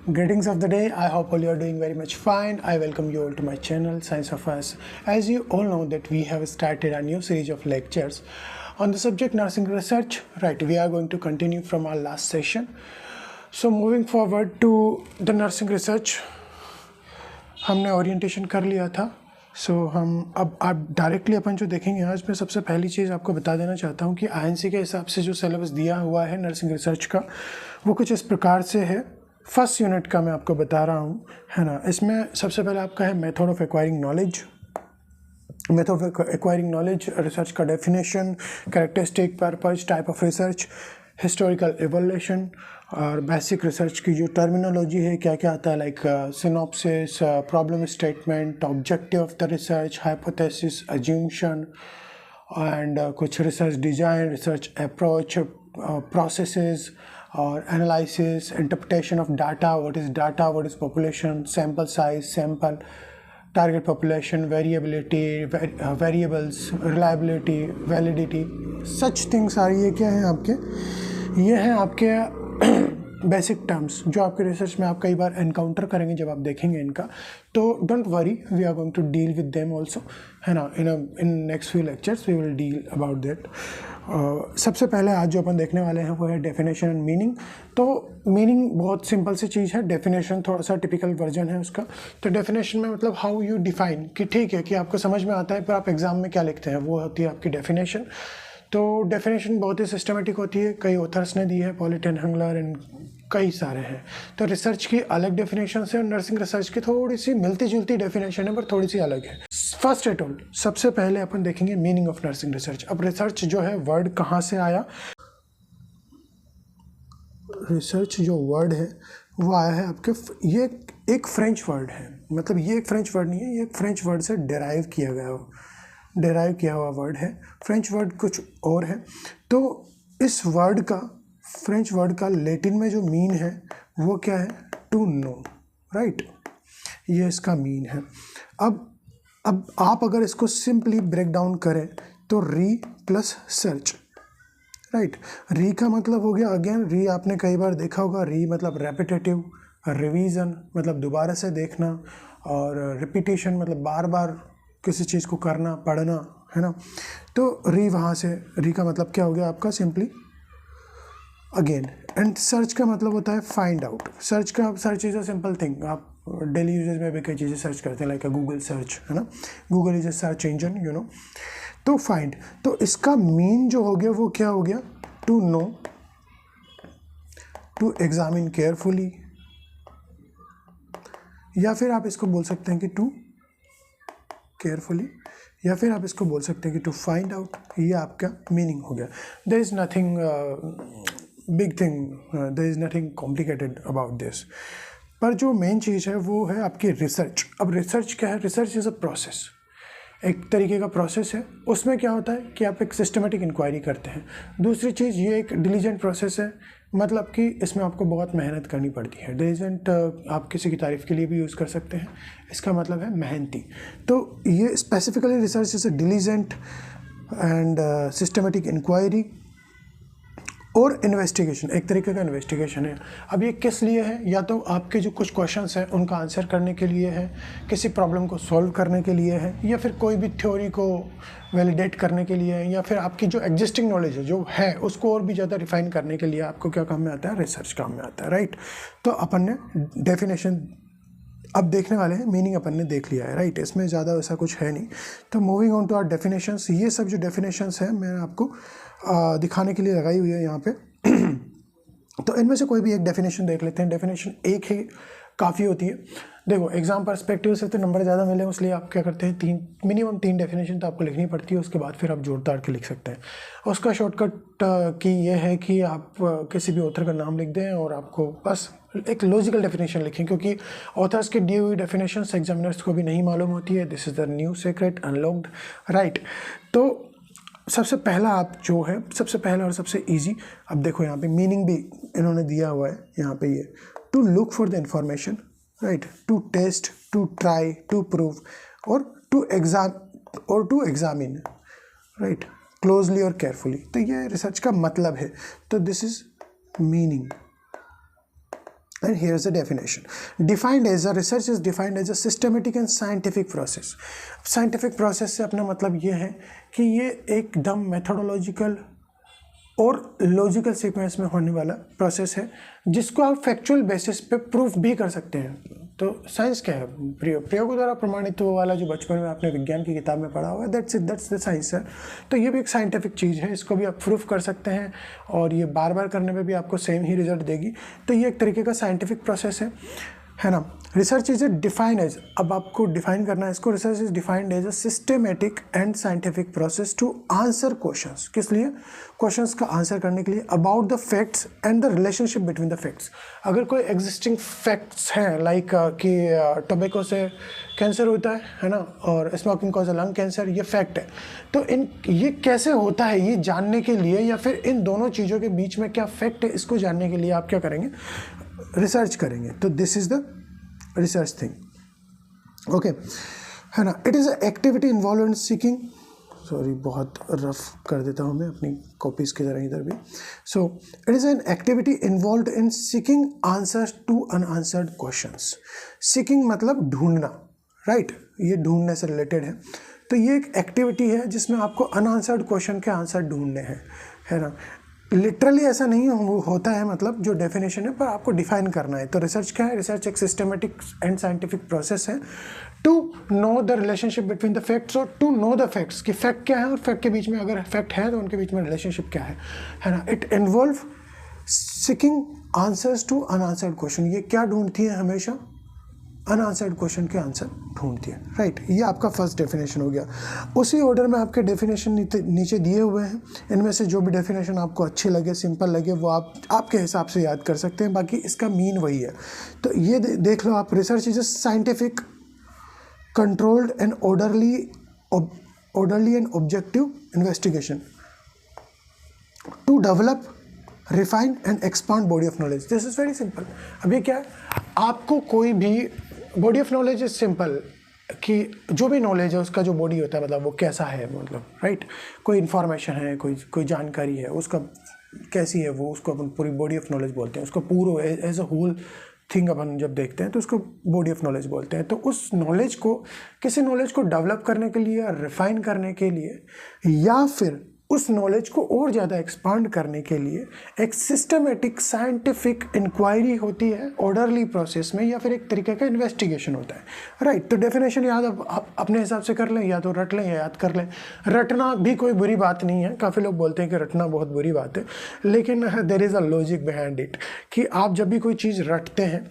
Greetings of the day. I hope all you are doing very much fine. I welcome you all to my channel Science of Us. As you all know that we have started a new series of lectures on the subject nursing research. Right, we are going to continue from our last session. So moving forward to the nursing research, हमने orientation कर लिया था. हम अब आप directly अपन जो देखेंगे आज मैं सबसे पहली चीज़ आपको बता देना चाहता हूँ कि आईएनसी के हिसाब से जो सिलेबस दिया हुआ है नर्सिंग रिसर्च का वो कुछ इस प्रकार से है. फर्स्ट यूनिट का मैं आपको बता रहा हूँ, है ना. इसमें सबसे पहले आपका है method of acquiring knowledge. Method of acquiring knowledge, research का definition, characteristic, purpose, type of research, historical evolution और बेसिक रिसर्च की जो टर्मिनोलॉजी है क्या क्या आता है, like synopsis, problem statement, objective of the research, hypothesis, assumption and कुछ research design, research approach, processes और analysis, interpretation of data, what is population, sample size, sample, target population, variability, variables, reliability, validity, such things सारी ये क्या है आपके, ये हैं आपके बेसिक टर्म्स जो आपके रिसर्च में आप कई बार एनकाउंटर करेंगे जब आप देखेंगे इनका. तो don't worry, we are going to deal with them also, है ना. In next few lectures we will deal about that. सबसे पहले आज जो अपन देखने वाले हैं वो है डेफिनेशन एंड मीनिंग. तो मीनिंग बहुत सिंपल सी चीज़ है, डेफिनेशन थोड़ा सा टिपिकल वर्जन है उसका. तो डेफिनेशन में मतलब हाउ यू डिफाइन, कि ठीक है कि आपको समझ में आता है पर आप एग्जाम में क्या लिखते हैं, वो होती है आपकी डेफिनेशन. तो डेफिनेशन बहुत ही सिस्टमेटिक होती है, कई ऑथर्स ने दी है, पॉलिटन, हंगलर एंड कई सारे हैं. तो रिसर्च की अलग डेफिनेशन है और नर्सिंग रिसर्च की थोड़ी सी मिलती जुलती डेफिनेशन है पर थोड़ी सी अलग है. फर्स्ट एट ऑल सबसे पहले अपन देखेंगे मीनिंग ऑफ नर्सिंग रिसर्च. अब रिसर्च जो है वर्ड कहाँ से आया, रिसर्च जो वर्ड है वो आया है आपके, ये एक फ्रेंच वर्ड है. मतलब ये एक फ्रेंच वर्ड नहीं है, ये एक फ्रेंच वर्ड से डेराइव किया हुआ वर्ड है. फ्रेंच वर्ड कुछ और है. तो इस वर्ड का, फ्रेंच वर्ड का लैटिन में जो मीन है वो क्या है, टू नो, राइट. ये इसका मीन है. अब आप अगर इसको सिंपली ब्रेक डाउन करें तो री प्लस सर्च, राइट. री का मतलब हो गया, अगेन री आपने कई बार देखा होगा, री मतलब रेपिटेटिव, रिवीजन मतलब दोबारा से देखना, और रिपीटेशन मतलब बार बार किसी चीज़ को करना, पढ़ना, है ना. तो री वहाँ से, री का मतलब क्या हो गया आपका, सिंपली अगेन. एंड सर्च का मतलब होता है find out. Search is a simple thing. आप डेली यूजेज में भी कई चीज़ें सर्च करते हैं, लाइक अ गूगल सर्च, है ना. Google is a search engine, you know. तो फाइंड, तो इसका मीन जो हो गया वो क्या हो गया, to know, to examine carefully, या फिर आप इसको बोल सकते हैं कि टू केयरफुली, या फिर आप इसको बोल सकते हैं कि टू फाइंड आउट. ये आपका मीनिंग हो गया. There is nothing big thing, there is nothing complicated about this. पर जो मेन चीज़ है वो है आपकी रिसर्च. अब रिसर्च क्या है, रिसर्च इज़ अ प्रोसेस, एक तरीके का प्रोसेस है. उसमें क्या होता है कि आप एक सिस्टमेटिक इंक्वायरी करते हैं. दूसरी चीज़ ये एक डिलीजेंट प्रोसेस है, मतलब कि इसमें आपको बहुत मेहनत करनी पड़ती है. डिलीजेंट आप किसी की तारीफ़ के लिए भी यूज़ कर सकते हैं, इसका मतलब है मेहनती. तो ये specifically research is a diligent and systematic inquiry और इन्वेस्टिगेशन, एक तरीके का इन्वेस्टिगेशन है. अब ये किस लिए है, या तो आपके जो कुछ क्वेश्चंस हैं उनका आंसर करने के लिए है, किसी प्रॉब्लम को सॉल्व करने के लिए है, या फिर कोई भी थ्योरी को वैलिडेट करने के लिए है, या फिर आपकी जो एग्जिस्टिंग नॉलेज है जो है उसको और भी ज़्यादा रिफाइन करने के लिए आपको क्या काम में आता है, रिसर्च काम में आता है, राइट. तो अपन ने डेफिनेशन अब देखने वाले हैं, मीनिंग अपन ने देख लिया है, राइट. इसमें ज़्यादा ऐसा कुछ है नहीं. तो moving on to our definitions. ये सब जो डेफिनेशंस हैं मैं आपको दिखाने के लिए लगाई हुई है यहाँ पे. तो इनमें से कोई भी एक डेफिनेशन देख लेते हैं. डेफिनेशन एक ही काफ़ी होती है. देखो एग्जाम पर्सपेक्टिव से तो नंबर ज़्यादा मिले, इसलिए आप क्या करते हैं, मिनिमम 3 डेफिनेशन तो आपको लिखनी पड़ती है. उसके बाद फिर आप जोड़ ताड़ के लिख सकते हैं. उसका शॉर्टकट की ये है कि आप किसी भी ऑथर का नाम लिख दें और आपको बस एक लॉजिकल डेफिनेशन लिखें, क्योंकि ऑथर्स की दी हुई डेफिनेशन एग्जामिनर्स को भी नहीं मालूम होती है. This is the new secret unlocked, right. तो सबसे पहला आप जो है, सबसे पहला और सबसे इजी, अब देखो यहाँ पे मीनिंग भी इन्होंने दिया हुआ है यहाँ पे, ये to look for the information, right, to test, to try, to prove, और टू एग्जामिन, राइट, क्लोजली और केयरफुली. तो ये रिसर्च का मतलब है. तो this is meaning. And here's the definition. Research is defined as a systematic and scientific process. Scientific process से अपना मतलब ये है कि ये एकदम methodological और लॉजिकल सीक्वेंस में होने वाला प्रोसेस है जिसको आप फैक्चुअल बेसिस पे प्रूफ भी कर सकते हैं। तो साइंस क्या है? प्रयोगों द्वारा प्रमाणित वाला जो बचपन में आपने विज्ञान की किताब में पढ़ा हुआ है, दैट्स द साइंस है। तो ये भी एक साइंटिफिक चीज़ है, इसको भी आप प्रूफ कर सकते हैं और ये बार बार करने में भी आपको सेम ही रिजल्ट देगी। तो ये एक तरीके का साइंटिफिक प्रोसेस है ना। रिसर्च इज डिफाइंड एज, अब आपको डिफाइन करना है इसको, research is defined as a systematic and scientific process to answer questions. किस लिए? क्वेश्चंस का आंसर करने के लिए, about the facts and the relationship between the facts. अगर कोई एग्जिस्टिंग फैक्ट्स हैं लाइक कि टोबैको से कैंसर होता है ना, और स्मोकिंग कॉज लंग कैंसर, ये फैक्ट है, तो ये कैसे होता है ये जानने के लिए, या फिर इन दोनों चीज़ों के बीच में क्या फैक्ट है इसको जानने के लिए आप क्या करेंगे? रिसर्च करेंगे। तो this is the research thing, okay, है ना। It is a activity involve in seeking, sorry बहुत रफ कर देता हूँ मैं अपनी कॉपीज़ की तरह इधर भी। So it is an activity involve in seeking answers to unanswered questions. Seeking मतलब ढूंढना, राइट, ये ढूंढने से रिलेटेड है। तो ये एक एक्टिविटी है जिसमें आपको अनआंसर्ड क्वेश्चन के आंसर ढूंढने हैं, है ना। लिटरली ऐसा नहीं होता है, मतलब जो डेफिनेशन है, पर आपको डिफाइन करना है। तो रिसर्च क्या है? रिसर्च एक सिस्टमेटिक एंड साइंटिफिक प्रोसेस है to know the relationship between the facts, और टू नो द फैक्ट्स कि फैक्ट क्या है और फैक्ट के बीच में अगर फैक्ट है तो उनके बीच में रिलेशनशिप क्या है ना। It involve seeking answers to unanswered question. ये क्या ढूंढती है? हमेशा अनआंसर्ड क्वेश्चन के आंसर ढूंढती है, राइट। ये आपका फर्स्ट डेफिनेशन हो गया। उसी ऑर्डर में आपके डेफिनेशन नीचे दिए हुए हैं। इनमें से जो भी डेफिनेशन आपको अच्छे लगे, सिंपल लगे, वो आपके हिसाब से याद कर सकते हैं, बाकी इसका मीन वही है। तो ये देख लो आप, research is a scientific controlled and orderly and objective investigation to develop refined and expand body of knowledge. This is very simple. अब ये क्या है? आपको कोई भी body of knowledge is simple, कि जो भी नॉलेज है उसका जो बॉडी होता है, मतलब वो कैसा है, मतलब राइट, कोई इन्फॉर्मेशन है, कोई जानकारी है, उसका कैसी है वो, उसको अपन पूरी बॉडी ऑफ नॉलेज बोलते हैं। उसको पूरा एज अ होल थिंग अपन जब देखते हैं तो उसको बॉडी ऑफ नॉलेज बोलते हैं। तो उस नॉलेज को, किसी नॉलेज को डेवलप करने के लिए, रिफाइन करने के लिए, या फिर उस नॉलेज को और ज़्यादा एक्सपांड करने के लिए एक सिस्टमेटिक साइंटिफिक इंक्वायरी होती है ऑर्डरली प्रोसेस में, या फिर एक तरीके का इन्वेस्टिगेशन होता है, राइट। तो डेफिनेशन याद आप अपने हिसाब से कर लें, या तो रट लें या याद कर लें। रटना भी कोई बुरी बात नहीं है। काफ़ी लोग बोलते हैं कि रटना बहुत बुरी बात है, लेकिन there is a logic behind it, कि आप जब भी कोई चीज़ रटते हैं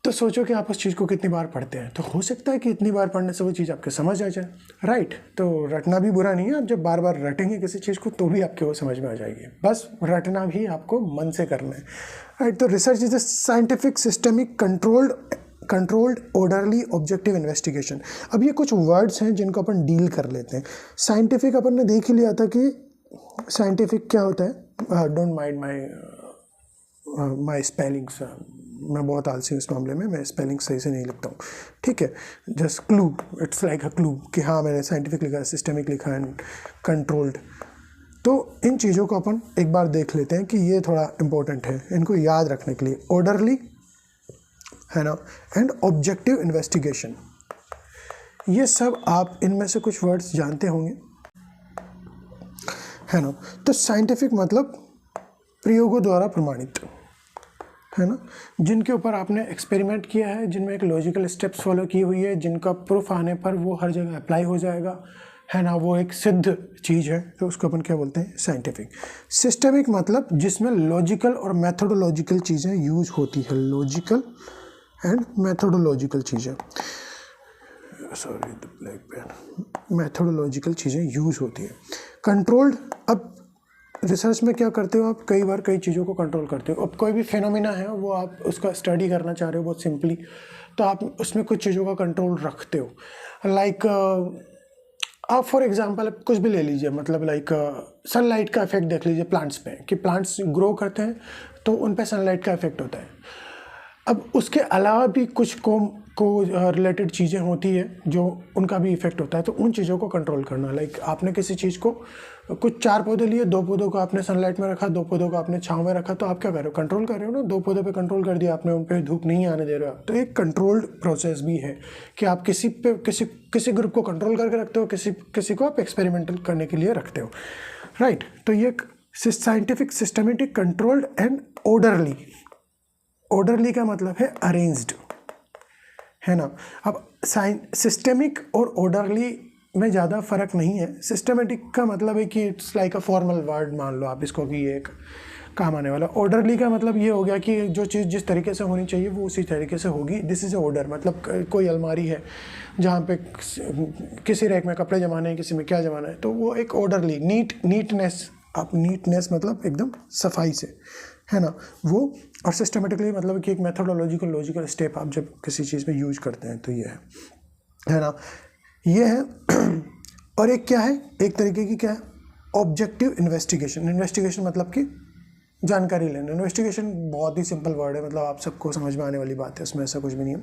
तो सोचो कि आप उस चीज़ को कितनी बार पढ़ते हैं। तो हो सकता है कि इतनी बार पढ़ने से वो चीज़ आपके समझ आ जाए, राइट। तो रटना भी बुरा नहीं है। आप जब बार बार रटेंगे किसी चीज़ को तो भी आपके वो समझ में आ जाएगी। बस रटना भी आपको मन से करना है, राइट। तो research is a scientific systemic controlled orderly objective investigation. अब ये कुछ वर्ड्स हैं जिनको अपन डील कर लेते हैं। साइंटिफिक अपन ने देख ही लिया था कि साइंटिफिक क्या होता है। डोंट माइंड माई स्पेलिंग्स, मैं बहुत आलसी हूँ इस मामले में, मैं स्पेलिंग सही से नहीं लिखता हूँ, ठीक है। Just clue, it's like a clue कि हाँ मैंने साइंटिफिक लिखा है, सिस्टमिक लिखा है, कंट्रोल्ड। तो इन चीज़ों को अपन एक बार देख लेते हैं कि ये थोड़ा इम्पोर्टेंट है इनको याद रखने के लिए। ऑर्डरली, है ना, एंड ऑब्जेक्टिव इन्वेस्टिगेशन, ये सब आप इनमें से कुछ वर्ड्स जानते होंगे, है ना। तो साइंटिफिक मतलब प्रयोगों द्वारा प्रमाणित, है ना, जिनके ऊपर आपने एक्सपेरिमेंट किया है, जिनमें एक लॉजिकल स्टेप्स फॉलो की हुई है, जिनका प्रूफ आने पर वो हर जगह अप्लाई हो जाएगा, है ना, वो एक सिद्ध चीज़ है, तो उसको अपन क्या बोलते हैं? साइंटिफिक। सिस्टमिक मतलब जिसमें लॉजिकल और मैथोडोलॉजिकल चीज़ें यूज होती है, लॉजिकल एंड मैथोडोलॉजिकल चीज़ें, sorry the black pen, methodological चीज़ें यूज होती है। कंट्रोल्ड, अब रिसर्च में क्या करते हो आप? कई बार कई चीज़ों को कंट्रोल करते हो। अब कोई भी फिनोमिना है वो आप उसका स्टडी करना चाह रहे हो बहुत सिंपली, तो आप उसमें कुछ चीज़ों का कंट्रोल रखते हो। लाइक आप फॉर एग्जांपल कुछ भी ले लीजिए, मतलब लाइक सनलाइट का इफेक्ट देख लीजिए प्लांट्स पे, कि प्लांट्स ग्रो करते हैं तो उन पे सनलाइट का इफेक्ट होता है। अब उसके अलावा भी कुछ को रिलेटेड चीज़ें होती है जो उनका भी इफेक्ट होता है, तो उन चीज़ों को कंट्रोल करना। लाइक आपने किसी चीज़ को, कुछ 4 पौधे लिए, 2 पौधों को आपने सनलाइट में रखा, 2 पौधों को आपने छांव में रखा, तो आप क्या कर रहे हो, कंट्रोल कर रहे हो ना। 2 पौधों पे कंट्रोल कर दिया आपने, उन पे धूप नहीं आने दे रहे हो। तो एक कंट्रोल्ड प्रोसेस भी है कि आप किसी ग्रुप को कंट्रोल करके रखते हो, किसी को आप एक्सपेरिमेंटल करने के लिए रखते हो, राइट। तो ये scientific, systematic, controlled and orderly. Orderly का मतलब है अरेंज्ड, है ना। अब सिस्टेमिक और ऑर्डरली में ज़्यादा फर्क नहीं है। सिस्टमेटिक का मतलब है कि it's like a formal word, मान लो आप इसको कि ये एक काम आने वाला। ऑर्डरली का मतलब ये हो गया कि जो चीज़ जिस तरीके से होनी चाहिए वो उसी तरीके से होगी। This is order. मतलब कोई अलमारी है जहाँ पे किसी रैक में कपड़े जमाने हैं, किसी में क्या जमाना है, तो वो एक ऑर्डरली, नीटनेस। आप नीटनेस मतलब एकदम सफाई से, है ना वो। और सिस्टमेटिकली मतलब कि एक मेथोडोलॉजिकल, लॉजिकल स्टेप आप जब किसी चीज़ में यूज करते हैं, तो ये है ना, ये है। और एक क्या है, एक तरीके की क्या है, ऑब्जेक्टिव इन्वेस्टिगेशन। इन्वेस्टिगेशन मतलब कि जानकारी लेना। इन्वेस्टिगेशन बहुत ही सिंपल वर्ड है, मतलब आप सबको समझ में आने वाली बात है, उसमें ऐसा कुछ भी नहीं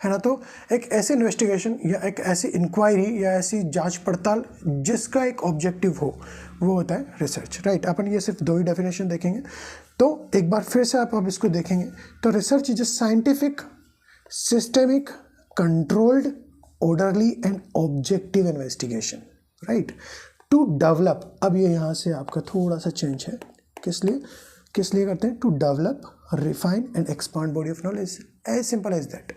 है ना। तो एक ऐसी इन्वेस्टिगेशन या एक ऐसी इंक्वायरी या ऐसी जांच पड़ताल जिसका एक ऑब्जेक्टिव हो, वो होता है रिसर्च, राइट। अपन ये सिर्फ 2 ही डेफिनेशन देखेंगे, तो एक बार फिर से आप अब इसको देखेंगे। तो research is a scientific, systemic, controlled, orderly and objective investigation, right, to develop. अब ये यहाँ से आपका थोड़ा सा चेंज है, किस लिए करते हैं, to develop, refine and expand body of knowledge, as simple as that.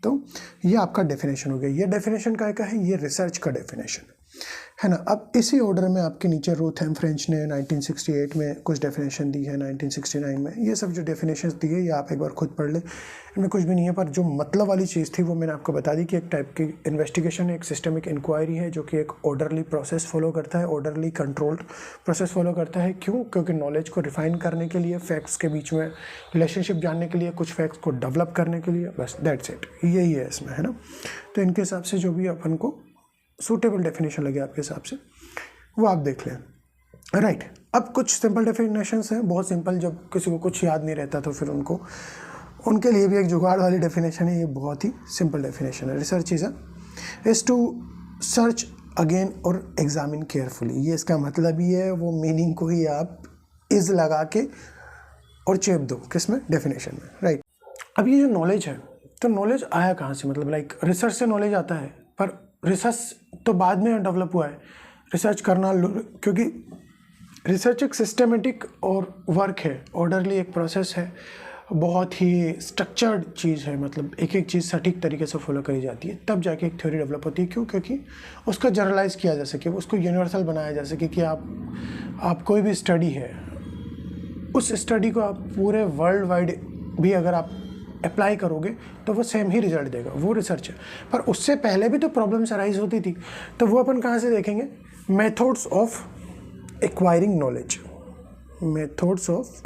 तो ये आपका डेफिनेशन हो गया। ये डेफिनेशन का है, ये रिसर्च का डेफिनेशन है ना। अब इसी ऑर्डर में आपके नीचे रूथ एम फ्रेंच ने 1968 में कुछ डेफिनेशन दी है, 1969 में। ये सब जो डेफिनेशंस दी है ये आप एक बार खुद पढ़ लें, इनमें कुछ भी नहीं है। पर जो मतलब वाली चीज़ थी वो मैंने आपको बता दी कि एक टाइप की इन्वेस्टिगेशन, एक सिस्टमिक इंक्वायरी है जो कि एक ऑर्डरली प्रोसेस फॉलो करता है, ऑर्डरली कंट्रोल्ड प्रोसेस फॉलो करता है। क्यों? क्योंकि नॉलेज को रिफाइन करने के लिए, फैक्ट्स के बीच में रिलेशनशिप जानने के लिए, कुछ फैक्ट्स को डेवलप करने के लिए, बस दैट्स इट, यही है इसमें, है ना। तो इनके हिसाब से जो भी अपन को सूटेबल डेफिनेशन लगे आपके हिसाब से वो आप देख लें, राइट। अब कुछ सिंपल डेफिनेशंस हैं, बहुत सिंपल, जब किसी को कुछ याद नहीं रहता तो फिर उनके लिए भी एक जुगाड़ वाली डेफिनेशन है। ये बहुत ही सिंपल डेफिनेशन है। Research is to search again और एग्जामिन केयरफुली। ये इसका मतलब ही है, वो मीनिंग को ही आप इज लगा के और चेप दो किसमें, डेफिनेशन में, राइट। अब ये जो नॉलेज है, तो नॉलेज आया कहाँ से, मतलब लाइक रिसर्च से नॉलेज आता है, पर रिसर्च तो बाद में डेवलप हुआ है। रिसर्च करना, क्योंकि रिसर्च एक सिस्टमेटिक और वर्क है, ऑर्डरली एक प्रोसेस है, बहुत ही स्ट्रक्चर्ड चीज़ है। मतलब एक एक चीज़ सटीक तरीके से फॉलो करी जाती है, तब जाके एक थ्योरी डेवलप होती है। क्यों? क्योंकि उसका जनरलाइज किया जा सके, उसको यूनिवर्सल बनाया जा सके कि आप कोई भी स्टडी है, उस स्टडी को आप पूरे वर्ल्ड वाइड भी अगर आप अप्लाई करोगे तो वो सेम ही रिजल्ट देगा, वो रिसर्च है। पर उससे पहले भी तो प्रॉब्लम्स अराइज होती थी, तो वो अपन कहाँ से देखेंगे, methods of acquiring knowledge, methods of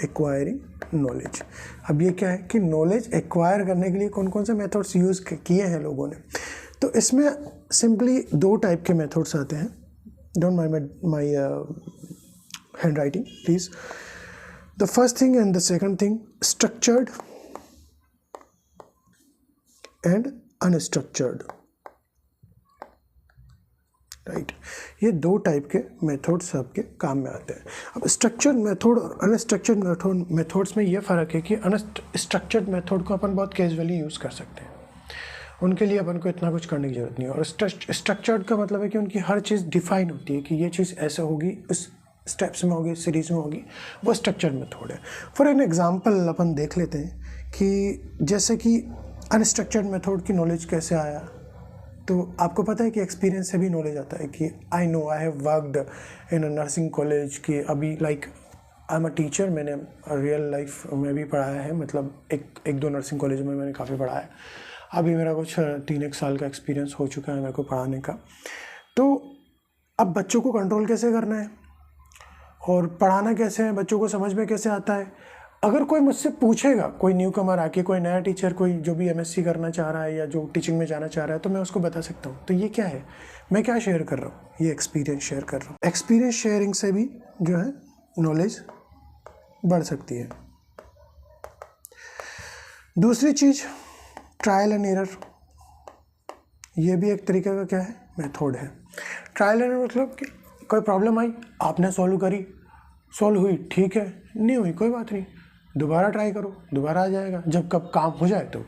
acquiring knowledge. अब ये क्या है कि नॉलेज एक्वायर करने के लिए कौन कौन से मेथड्स यूज़ किए हैं लोगों ने। तो इसमें सिंपली 2 टाइप के मेथड्स आते हैं। Don't mind my hand writing please. The first thing and the second thing, structured and unstructured, right. ये 2 टाइप के मेथड्स आपके काम में आते हैं। अब स्ट्रक्चर्ड मेथड और अनस्ट्रक्चर्ड मेथड्स में ये फ़र्क है कि अनस्ट्रक्चर्ड मेथड को अपन बहुत कैजुअली यूज़ कर सकते हैं, उनके लिए अपन को इतना कुछ करने की ज़रूरत नहीं है। और स्ट्रक्चर्ड का मतलब है कि उनकी हर चीज़ डिफाइन होती है कि ये चीज़ ऐसे होगी, इस स्टेप्स में होगी, सीरीज में होगी, वो स्ट्रक्चर्ड मेथड है। फॉर एन एग्जांपल अपन देख लेते हैं कि जैसे कि अनस्ट्रक्चर्ड मेथड की नॉलेज कैसे आया। तो आपको पता है कि एक्सपीरियंस से भी नॉलेज आता है कि I know I have worked in a nursing college, कि अभी like I am a teacher, मैंने रियल लाइफ में भी पढ़ाया है, मतलब एक 2 नर्सिंग कॉलेज में मैंने काफ़ी पढ़ाया है। अभी मेरा कुछ 3-1 साल का एक्सपीरियंस हो चुका है मेरे को पढ़ाने का। तो अब बच्चों को कंट्रोल कैसे करना है और पढ़ाना कैसे है, बच्चों को समझ में कैसे आता है। अगर कोई मुझसे पूछेगा, कोई न्यू कमर आके, कोई नया टीचर, कोई जो भी MSc करना चाह रहा है या जो टीचिंग में जाना चाह रहा है, तो मैं उसको बता सकता हूँ। तो ये क्या है, मैं क्या शेयर कर रहा हूँ, ये एक्सपीरियंस शेयर कर रहा हूँ। एक्सपीरियंस शेयरिंग से भी जो है नॉलेज बढ़ सकती है, दूसरी चीज़ ट्रायल एंड एरर, ये भी एक तरीके का क्या है, मेथड है। ट्रायल एंड एरर मतलब कि कोई प्रॉब्लम आई, आपने सॉल्व करी, सॉल्व हुई, ठीक है, नहीं हुई कोई बात नहीं, दोबारा ट्राई करो, दोबारा आ जाएगा। जब कब काम हो जाए तो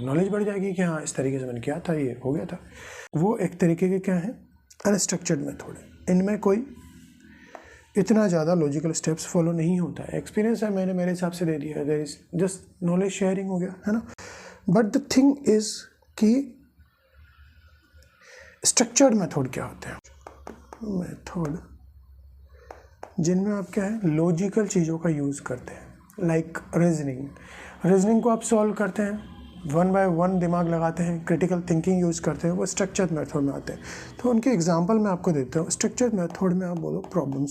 नॉलेज बढ़ जाएगी कि हाँ इस तरीके से मैंने किया था, ये हो गया था। वो एक तरीके के क्या है, अनस्ट्रक्चर्ड मेथड है। इनमें कोई इतना ज़्यादा लॉजिकल स्टेप्स फॉलो नहीं होता है। एक्सपीरियंस है, मैंने मेरे हिसाब से दे दिया, there is just knowledge sharing हो गया, है ना। बट द थिंग इज कि स्ट्रक्चर्ड मेथड क्या होते हैं, मेथड जिनमें आप क्या है, लॉजिकल चीज़ों का यूज़ करते हैं। लाइक रीजनिंग को आप सॉल्व करते हैं, 1 बाय 1 दिमाग लगाते हैं, क्रिटिकल थिंकिंग यूज़ करते हैं, वो स्ट्रक्चर्ड मेथड में आते हैं। तो उनके एग्जांपल मैं आपको देता हूँ। स्ट्रक्चर्ड मेथड में आप बोलो प्रॉब्लम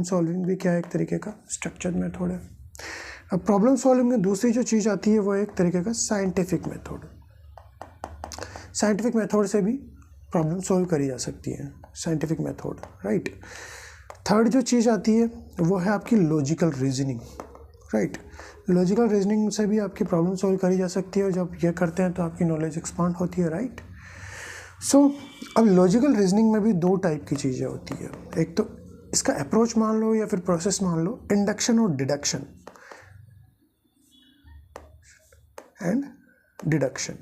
सॉल्विंग भी क्या है, एक तरीके का स्ट्रक्चर्ड मेथड है। अब प्रॉब्लम सॉल्विंग में दूसरी जो चीज़ आती है वो एक तरीके का साइंटिफिक मेथड से भी प्रॉब्लम सॉल्व करी जा सकती है, साइंटिफिक मेथड, राइट। थर्ड जो चीज़ आती है वो है आपकी logical reasoning, right. Logical reasoning से भी आपकी प्रॉब्लम सॉल्व करी जा सकती है, और जब ये करते हैं तो आपकी नॉलेज एक्सपांड होती है, राइट। सो अब लॉजिकल रीजनिंग में भी 2 टाइप की चीज़ें होती है। एक तो इसका अप्रोच मान लो या फिर प्रोसेस मान लो, इंडक्शन और डिडक्शन एंड डिडक्शन।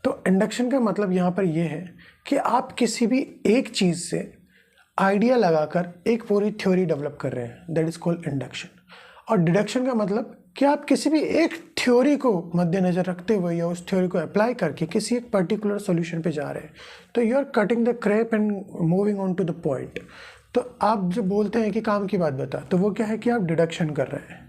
तो इंडक्शन का मतलब यहाँ पर यह है कि आप किसी भी एक चीज़ से आइडिया लगाकर एक पूरी थ्योरी डेवलप कर रहे हैं, दैट इज कॉल्ड इंडक्शन। और डिडक्शन का मतलब कि आप किसी भी एक थ्योरी को मद्देनज़र रखते हुए या उस थ्योरी को अप्लाई करके किसी एक पर्टिकुलर सॉल्यूशन पे जा रहे हैं। तो you are cutting the crap and moving on to the point. तो आप जो बोलते हैं कि काम की बात बता, तो वो क्या है कि आप डिडक्शन कर रहे हैं,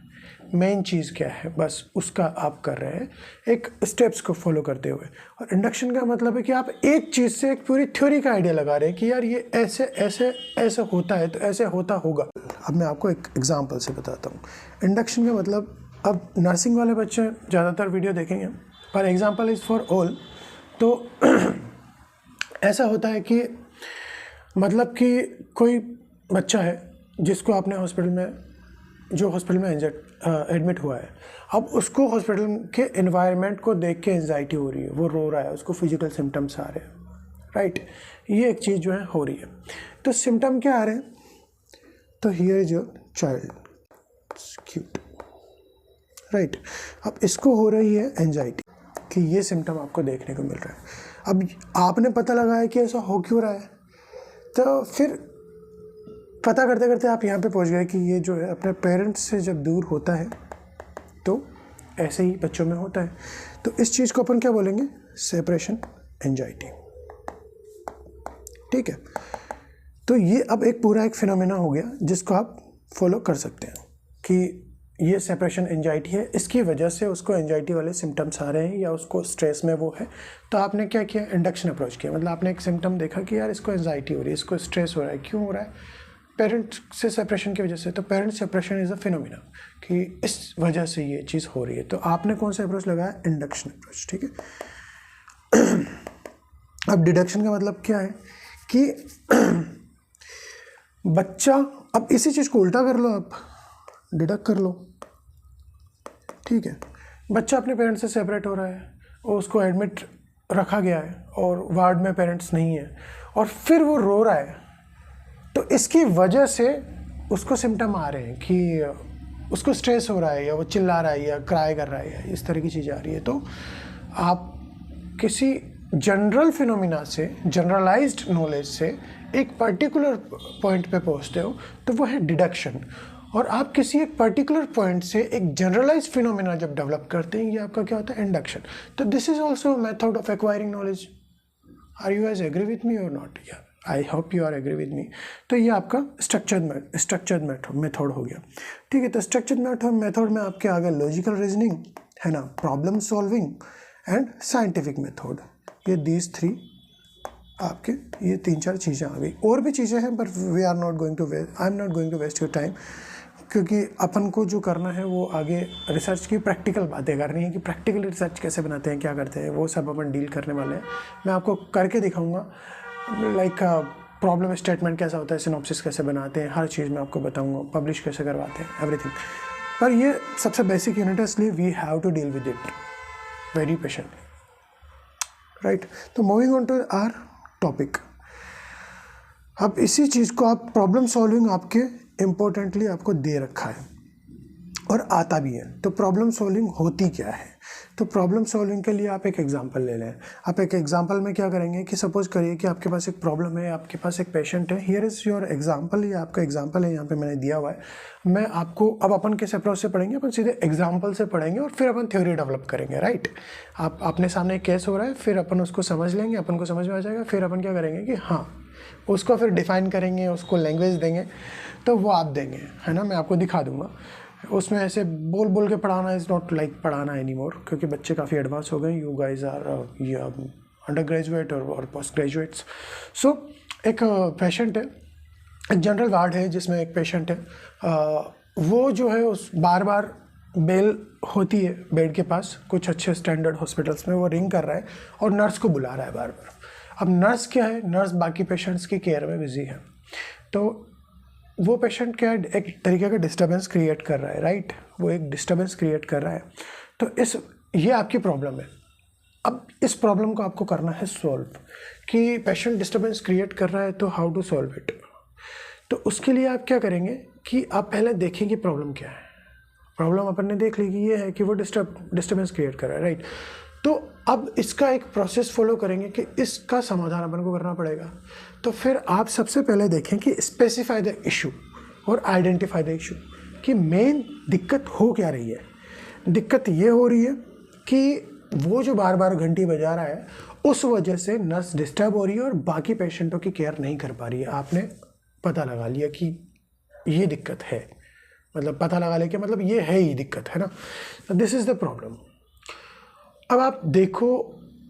मेन चीज़ क्या है बस उसका आप कर रहे हैं एक स्टेप्स को फॉलो करते हुए। और इंडक्शन का मतलब है कि आप एक चीज़ से एक पूरी थ्योरी का आइडिया लगा रहे हैं कि यार ये ऐसे ऐसे ऐसे होता है तो ऐसे होता होगा। अब मैं आपको एक एग्जांपल से बताता हूँ इंडक्शन का मतलब। अब नर्सिंग वाले बच्चे ज़्यादातर वीडियो देखेंगे, पर एग्जांपल इज़ फॉर ऑल। तो ऐसा होता है कि मतलब कि कोई बच्चा है जिसको आपने हॉस्पिटल में एडमिट हुआ है। अब उसको हॉस्पिटल के एनवायरनमेंट को देख के एंजाइटी हो रही है, वो रो रहा है, उसको फिजिकल सिम्टम्स आ रहे हैं, राइट। ये एक चीज़ जो है हो रही है। तो सिम्टम क्या आ रहे हैं, तो here is your child cute, right. अब इसको हो रही है एंजाइटी कि ये सिम्टम आपको देखने को मिल रहा है। अब आपने पता लगाया कि ऐसा हो क्यों रहा है, तो फिर पता करते करते आप यहाँ पे पहुँच गए कि ये जो है अपने पेरेंट्स से जब दूर होता है तो ऐसे ही बच्चों में होता है। तो इस चीज़ को अपन क्या बोलेंगे, सेपरेशन एंजाइटी, ठीक है। तो ये अब एक पूरा एक फिनोमेना हो गया जिसको आप फॉलो कर सकते हैं कि ये सेपरेशन एंजाइटी है, इसकी वजह से उसको एंजाइटी वाले सिम्टम्स आ रहे हैं या उसको स्ट्रेस में वो है। तो आपने क्या किया, इंडक्शन अप्रोच किया। मतलब आपने एक सिम्टम देखा कि यार इसको एंजाइटी हो रही है, इसको स्ट्रेस हो रहा है, क्यों हो रहा है, पेरेंट्स से सेपरेशन की वजह से। तो parent separation is a phenomena कि इस वजह से ये चीज़ हो रही है। तो आपने कौन सा अप्रोच लगाया, इंडक्शन अप्रोच, ठीक है। अब डिडक्शन का मतलब क्या है कि बच्चा, अब इसी चीज़ को उल्टा कर लो, आप डिडक्ट कर लो, ठीक है। बच्चा अपने पेरेंट्स से सेपरेट हो रहा है और उसको एडमिट रखा गया है और वार्ड में पेरेंट्स नहीं है और फिर वो रो रहा है। तो इसकी वजह से उसको सिम्टम आ रहे हैं कि उसको स्ट्रेस हो रहा है या वो चिल्ला रहा है या क्राई कर रहा है या इस तरह की चीज़ें आ रही है। तो आप किसी जनरल फिनोमिना से, जनरलाइज्ड नॉलेज से एक पर्टिकुलर पॉइंट पे पहुंचते हो तो वो है डिडक्शन। और आप किसी एक पर्टिकुलर पॉइंट से एक जनरलाइज्ड फिनोमिना जब डेवलप करते हैं, ये आपका क्या होता है, इंडक्शन। तो this is also method of acquiring knowledge. Are you guys agree with me और नॉट? या I hope you are agree with me. तो ये आपका स्ट्रक्चर्ड मेथड हो गया, ठीक है। तो स्ट्रक्चर्ड मेथड में आपके आ गए लॉजिकल रीजनिंग, है ना, problem solving and scientific method. ये दीज 3 आपके, ये 3-4 चीज़ें आ गई। और भी चीज़ें हैं पर I am not going to waste your time, क्योंकि अपन को जो करना है वो आगे रिसर्च की प्रैक्टिकल बातें करनी है कि प्रैक्टिकल रिसर्च कैसे बनाते हैं, क्या करते हैं, वो सब अपन डील करने वाले हैं। मैं आपको करके दिखाऊंगा, लाइक प्रॉब्लम स्टेटमेंट कैसा होता है, सिनॉप्सिस कैसे बनाते हैं, हर चीज़ मैं आपको बताऊंगा, पब्लिश कैसे करवाते हैं, एवरीथिंग। पर ये सबसे बेसिक यूनिट है, इसलिए we have to deal with it very patiently, right. तो moving on to our topic, अब इसी चीज़ को आप प्रॉब्लम सॉल्विंग आपके इम्पोर्टेंटली आपको दे रखा है और आता भी है। तो प्रॉब्लम सॉल्विंग होती क्या है? तो प्रॉब्लम सॉल्विंग के लिए आप एक एग्जांपल ले लें। आप एक एग्जांपल में क्या करेंगे कि सपोज करिए कि आपके पास एक प्रॉब्लम है, आपके पास एक पेशेंट है। हियर इज़ योर एग्जांपल, ये आपका एग्जांपल है, यहाँ पे मैंने दिया हुआ है। मैं आपको अब अपन किस अप्रोच से पढ़ेंगे, अपन सीधे एग्जाम्पल से पढ़ेंगे और फिर अपन थ्योरी डेवलप करेंगे, राइट। आप अपने सामने एक केस हो रहा है, फिर अपन उसको समझ लेंगे, अपन को समझ में आ जाएगा, फिर अपन क्या करेंगे कि हाँ उसको फिर डिफाइन करेंगे, उसको लैंग्वेज देंगे, तो वो आप देंगे, है ना। मैं आपको दिखा दूंगा। उसमें ऐसे बोल बोल के पढ़ाना इज़ नॉट लाइक पढ़ाना एनी मोर, क्योंकि बच्चे काफ़ी एडवांस हो गए। You guys are undergraduate और पोस्ट ग्रेजुएट्स। सो एक पेशेंट है, एक जनरल वार्ड है जिसमें एक पेशेंट है, वो जो है उस बार बार बेल होती है बेड के पास, कुछ अच्छे स्टैंडर्ड हॉस्पिटल्स में वो रिंग कर रहा है और नर्स को बुला रहा है बार बार। अब नर्स क्या है, नर्स बाकी पेशेंट्स की केयर में बिजी है, तो वो पेशेंट क्या है, एक तरीके का डिस्टर्बेंस क्रिएट कर रहा है, राइट। वो एक डिस्टर्बेंस क्रिएट कर रहा है। तो ये आपकी प्रॉब्लम है। अब इस प्रॉब्लम को आपको करना है सॉल्व, कि पेशेंट डिस्टर्बेंस क्रिएट कर रहा है, तो हाउ टू सॉल्व इट। तो उसके लिए आप क्या करेंगे कि आप पहले देखें कि प्रॉब्लम क्या है। प्रॉब्लम अपन ने देख ली कि ये है कि वो डिस्टर्बेंस क्रिएट कर रहा है, राइट। तो अब इसका एक प्रोसेस फॉलो करेंगे कि इसका समाधान अपन को करना पड़ेगा। तो फिर आप सबसे पहले देखें कि स्पेसिफाई द इशू और आइडेंटिफाई द इशू, कि मेन दिक्कत हो क्या रही है। दिक्कत ये हो रही है कि वो जो बार बार घंटी बजा रहा है, उस वजह से नर्स डिस्टर्ब हो रही है और बाकी पेशेंटों की केयर नहीं कर पा रही है। आपने पता लगा लिया कि ये दिक्कत है, मतलब पता लगा लिया कि मतलब ये है ही दिक्कत, है ना। This is the problem. अब आप देखो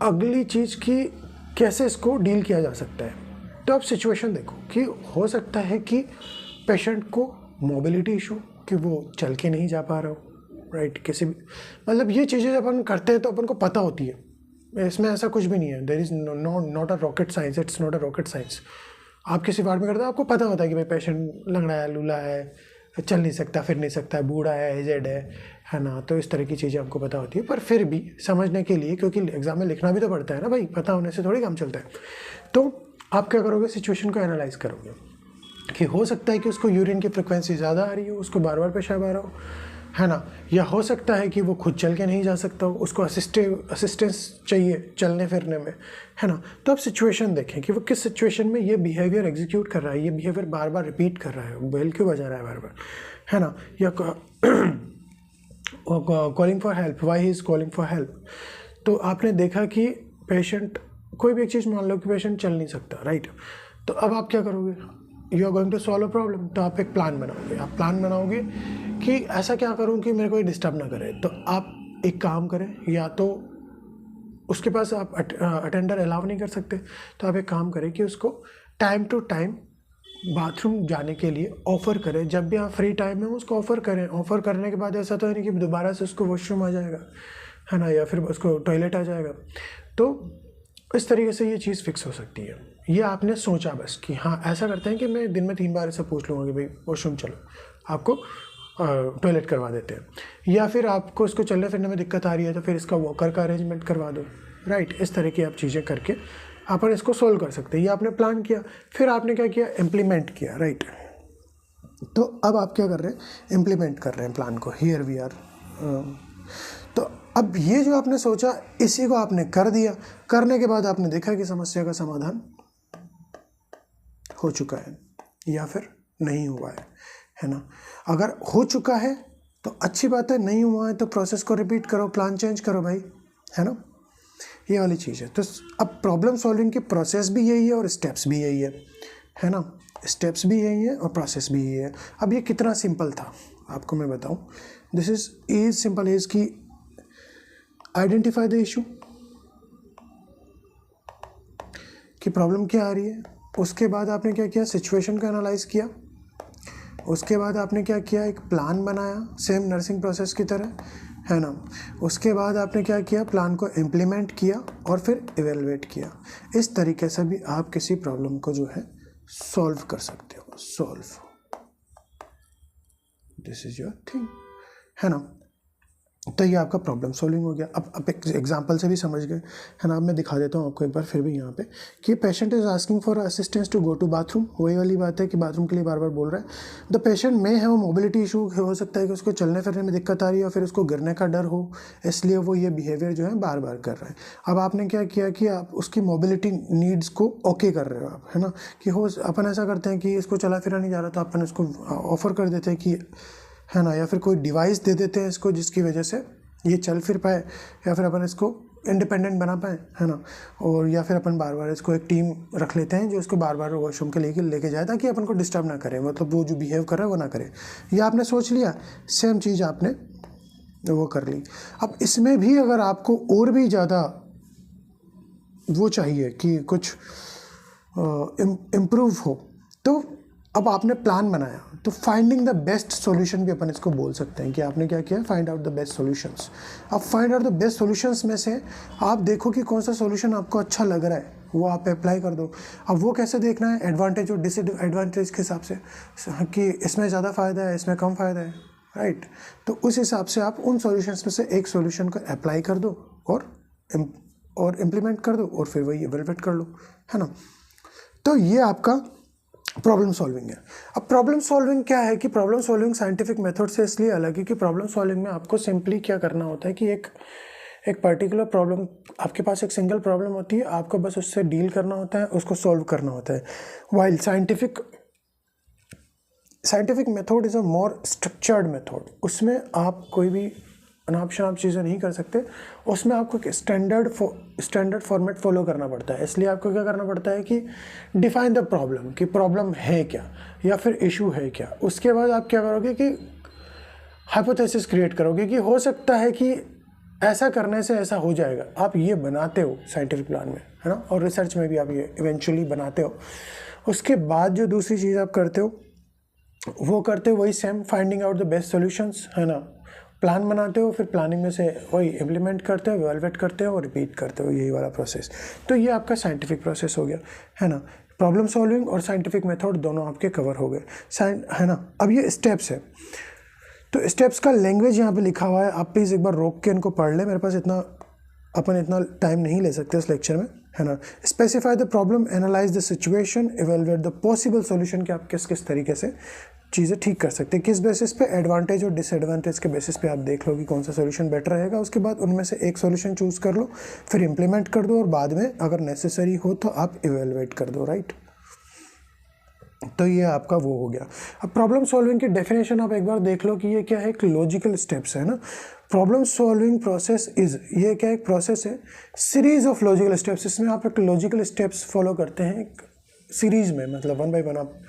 अगली चीज़ की कैसे इसको डील किया जा सकता है। तो आप सिचुएशन देखो कि हो सकता है कि पेशेंट को मोबिलिटी इशू, कि वो चल के नहीं जा पा रहा हो, राइट। किसी भी मतलब ये चीज़ें जब अपन करते हैं तो अपन को पता होती है, इसमें ऐसा कुछ भी नहीं है। There is not a rocket science, it's not a rocket science. आप किसी वार्ड में करते हैं, आपको पता होता है कि भाई पेशेंट लंगड़ा है, लूला है, चल नहीं सकता, फिर नहीं सकता है, बूढ़ा है, एजेड है ना। तो इस तरह की चीज़ें आपको पता होती है। पर फिर भी समझने के लिए, क्योंकि एग्जाम में लिखना भी तो पड़ता है ना भाई, पता होने से थोड़ी काम चलता है। तो आप क्या करोगे, सिचुएशन को एनालाइज करोगे कि हो सकता है कि उसको यूरिन की फ्रिक्वेंसी ज़्यादा आ रही हो, उसको बार बार पेशाब आ रहा हो, है ना। या हो सकता है कि वो खुद चल के नहीं जा सकता हो, उसको असिस्टेंस चाहिए चलने फिरने में, है ना। तो आप सिचुएशन देखें कि वो किस सिचुएशन में ये बिहेवियर एग्जीक्यूट कर रहा है, ये बिहेवियर बार बार रिपीट कर रहा है, बेल क्यों बजा रहा है बार बार, है ना। या calling for help, why he is calling for help. तो आपने देखा कि पेशेंट, कोई भी एक चीज़ मान लो कि पेशेंट चल नहीं सकता, राइट। तो अब आप क्या करोगे, you are going to solve a problem. तो आप एक प्लान बनाओगे। आप प्लान बनाओगे कि ऐसा क्या करूं कि मेरे को डिस्टर्ब ना करे। तो आप एक काम करें, या तो उसके पास आप अटेंडर अलाउ नहीं कर सकते, तो आप एक काम करें कि उसको टाइम टू टाइम बाथरूम जाने के लिए ऑफ़र करें। जब भी आप फ्री टाइम में उसको ऑफ़र करें। ऑफ़र करने के बाद ऐसा तो नहीं कि दोबारा से उसको वॉशरूम आ जाएगा, है ना, या फिर उसको टॉयलेट आ जाएगा। तो इस तरीके से ये चीज़ फिक्स हो सकती है। ये आपने सोचा बस कि हाँ ऐसा करते हैं कि मैं दिन में 3 बार ऐसा पूछ लूँगा कि भाई वॉशरूम चलो, आपको टॉयलेट करवा देते हैं। या फिर आपको उसको चलने फिरने में दिक्कत आ रही है तो फिर इसका वॉकर का अरेंजमेंट करवा दो, राइट। इस तरह की आप चीज़ें करके अपन इसको सोल्व कर सकते हैं। ये आपने प्लान किया, फिर आपने क्या किया, इम्प्लीमेंट किया, राइट। तो अब आप क्या कर रहे हैं, इम्प्लीमेंट कर रहे हैं प्लान को। Here we are. तो अब ये जो आपने सोचा, इसी को आपने कर दिया। करने के बाद आपने देखा कि समस्या का समाधान हो चुका है या फिर नहीं हुआ है ना। अगर हो चुका है तो अच्छी बात है, नहीं हुआ है तो प्रोसेस को रिपीट करो, प्लान चेंज करो भाई, है ना। ये वाली चीज़ है। तो अब प्रॉब्लम सॉल्विंग की प्रोसेस भी यही है और स्टेप्स भी यही है ना। स्टेप्स भी यही है और प्रोसेस भी यही है। अब ये कितना सिंपल था आपको मैं बताऊं। दिस इज सिंपल इज कि आइडेंटिफाई द इशू, कि प्रॉब्लम क्या आ रही है। उसके बाद आपने क्या किया, सिचुएशन को एनालाइज किया। उसके बाद आपने क्या किया, एक प्लान बनाया, सेम नर्सिंग प्रोसेस की तरह, है ना। उसके बाद आपने क्या किया, प्लान को इम्प्लीमेंट किया और फिर इवेलुएट किया। इस तरीके से भी आप किसी प्रॉब्लम को जो है सॉल्व कर सकते हो। Solve, this is your thing. है ना। तो ये आपका प्रॉब्लम सॉल्विंग हो गया। अब एक एग्जांपल से भी समझ गए, है ना। अब मैं दिखा देता हूँ आपको एक बार फिर भी यहाँ पे कि patient is asking for assistance to go to bathroom. वही वाली बात है कि बाथरूम के लिए बार बार बोल रहा है। द पेशेंट में है वो मोबिलिटी इशू, हो सकता है कि उसको चलने फिरने में दिक्कत आ रही है या फिर उसको गिरने का डर हो, इसलिए वो ये बिहेवियर जो है बार बार कर रहा है। अब आपने क्या किया कि आप उसकी मोबिलिटी नीड्स को ओके कर रहे हो आप, है ना। कि हो अपन ऐसा करते हैं कि इसको चला फिरा नहीं जा रहा तो अपन इसको ऑफर कर देते हैं कि, है ना, या फिर कोई डिवाइस दे देते हैं इसको जिसकी वजह से ये चल फिर पाए, या फिर अपन इसको इंडिपेंडेंट बना पाए, है ना। और या फिर अपन बार बार इसको एक टीम रख लेते हैं जो इसको बार बार वॉशरूम के लेके जाए ताकि अपन को डिस्टर्ब ना करे, मतलब वो जो बिहेव कर रहा है वो ना करे। ये आपने सोच लिया, सेम चीज़ आपने वो कर ली। अब इसमें भी अगर आपको और भी ज़्यादा वो चाहिए कि कुछ इम्प्रूव हो, तो अब आपने प्लान बनाया तो फाइंडिंग द बेस्ट सॉल्यूशन भी अपन इसको बोल सकते हैं कि आपने क्या किया, find out the best solutions. अब find out the best solutions में से आप देखो कि कौन सा सॉल्यूशन आपको अच्छा लग रहा है, वो आप अप्लाई कर दो। अब वो कैसे देखना है, एडवांटेज और डिसएडवांटेज के हिसाब से कि इसमें ज़्यादा फ़ायदा है, इसमें कम फ़ायदा है, राइट। तो उस हिसाब से आप उन सॉल्यूशंस में से एक सॉल्यूशन को अप्लाई कर दो और इम्प्लीमेंट कर दो और फिर वही इवैल्यूएट कर लो, है ना। तो ये आपका प्रॉब्लम सॉल्विंग है। अब प्रॉब्लम सॉल्विंग क्या है कि प्रॉब्लम सॉल्विंग साइंटिफिक मेथड से इसलिए अलग है कि प्रॉब्लम सॉल्विंग में आपको सिंपली क्या करना होता है कि एक पर्टिकुलर प्रॉब्लम, आपके पास एक सिंगल प्रॉब्लम होती है, आपको बस उससे डील करना होता है, उसको सॉल्व करना होता है। While scientific method is a more structured method. उसमें आप कोई भी अनाप शनाप चीज़ें नहीं कर सकते, उसमें आपको एक स्टैंडर्ड फॉर्मेट फॉलो करना पड़ता है। इसलिए आपको क्या करना पड़ता है कि डिफाइन द प्रॉब्लम, कि प्रॉब्लम है क्या या फिर इशू है क्या। उसके बाद आप क्या करोगे कि हाइपोथेसिस क्रिएट करोगे कि हो सकता है कि ऐसा करने से ऐसा हो जाएगा। आप ये बनाते हो साइंटिफिक प्लान में, है ना, और रिसर्च में भी आप ये इवेंचुअली बनाते हो। उसके बाद जो दूसरी चीज़ आप करते हो वो करते हो वही same, finding out the best solutions, है ना। प्लान बनाते हो, फिर प्लानिंग में से वही इम्प्लीमेंट करते हो, इवैल्यूएट करते हो और रिपीट करते हो, यही वाला प्रोसेस। तो ये आपका साइंटिफिक प्रोसेस हो गया, है ना। प्रॉब्लम सॉल्विंग और साइंटिफिक मेथड दोनों आपके कवर हो गए, है ना। अब ये स्टेप्स है, तो स्टेप्स का लैंग्वेज यहाँ पे लिखा हुआ है, आप प्लीज़ एक बार रोक के इनको पढ़ लें। मेरे पास अपन इतना टाइम नहीं ले सकते इस लेक्चर में, है ना। Specify the problem, analyse the situation, evaluate the possible solution, कि आप किस किस तरीके से चीज़ें ठीक कर सकते हैं, किस बेसिस पे, एडवांटेज और डिसएडवांटेज के बेसिस पे आप देख लो कि कौन सा सॉल्यूशन बेटर रहेगा। उसके बाद उनमें से एक सॉल्यूशन चूज़ कर लो, फिर इंप्लीमेंट कर दो और बाद में अगर नेसेसरी हो तो आप इवैल्यूएट कर दो, राइट। तो ये आपका वो हो गया। अब प्रॉब्लम सॉल्विंग की डेफिनेशन आप एक बार देख लो कि ये क्या है, एक लॉजिकल स्टेप्स, है ना। प्रॉब्लम सॉल्विंग प्रोसेस इज, ये क्या एक प्रोसेस है, सीरीज ऑफ लॉजिकल स्टेप्स। इसमें आप एक लॉजिकल स्टेप्स फॉलो करते हैं एक सीरीज में, मतलब वन बाय वन आप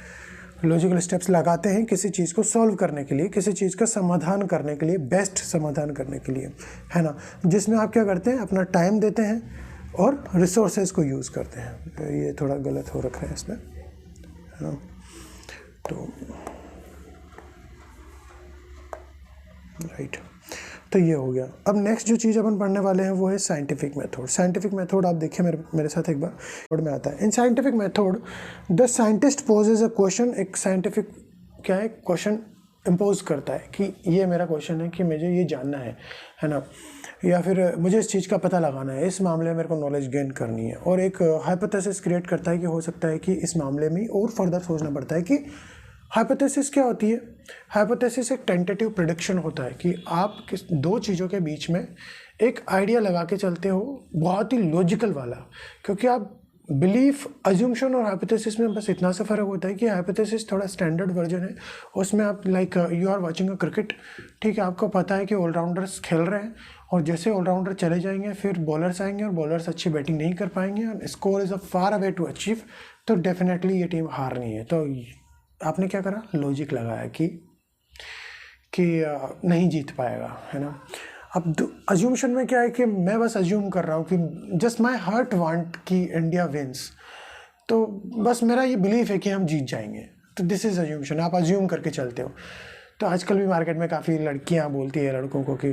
लॉजिकल स्टेप्स लगाते हैं किसी चीज़ को सॉल्व करने के लिए, किसी चीज़ का समाधान करने के लिए, बेस्ट समाधान करने के लिए, है ना। जिसमें आप क्या करते हैं, अपना टाइम देते हैं और रिसोर्सेज को यूज़ करते हैं। ये थोड़ा गलत हो रखा है इसमें, है ना। तो राइट, तो ये हो गया। अब नेक्स्ट जो चीज़ अपन पढ़ने वाले हैं वो है साइंटिफिक मेथड। साइंटिफिक मेथड आप देखिए मेरे साथ एक बार, वर्ड में आता है। In scientific method the scientist possess a question. एक साइंटिफिक क्या है, क्वेश्चन इम्पोज करता है कि ये मेरा क्वेश्चन है कि मुझे ये जानना है ना, या फिर मुझे इस चीज़ का पता लगाना है, इस मामले में मेरे को नॉलेज गेन करनी है। और एक हाइपोथेसिस क्रिएट करता है कि हो सकता है कि इस मामले में और फर्दर सोचना पड़ता है कि हाइपोथेसिस क्या होती है। हाइपोथेसिस एक टेंटेटिव प्रेडिक्शन होता है कि आप किस दो चीज़ों के बीच में एक आइडिया लगा के चलते हो, बहुत ही लॉजिकल वाला। क्योंकि आप बिलीफ, अज्यूम्शन और हाइपोथेसिस में बस इतना सा फ़र्क होता है कि हाइपोथेसिस थोड़ा स्टैंडर्ड वर्जन है, उसमें आप like you are watching a cricket, ठीक है, आपको पता है कि ऑलराउंडर्स खेल रहे हैं और जैसे ऑलराउंडर चले जाएंगे फिर बॉलर्स आएंगे और बॉलर्स अच्छी बैटिंग नहीं कर पाएंगे और score is a far away to achieve, तो डेफिनेटली ये टीम हारनी है। तो आपने क्या करा, लॉजिक लगाया कि नहीं जीत पाएगा, है ना। अब अज्यूमशन में क्या है कि मैं बस अज्यूम कर रहा हूँ कि जस्ट माई हार्ट वांट कि इंडिया विंस, तो बस मेरा ये बिलीफ है कि हम जीत जाएंगे, तो दिस इज़ अज्यूमशन। आप अज्यूम करके चलते हो। तो आजकल भी मार्केट में काफ़ी लड़कियाँ बोलती है लड़कों को कि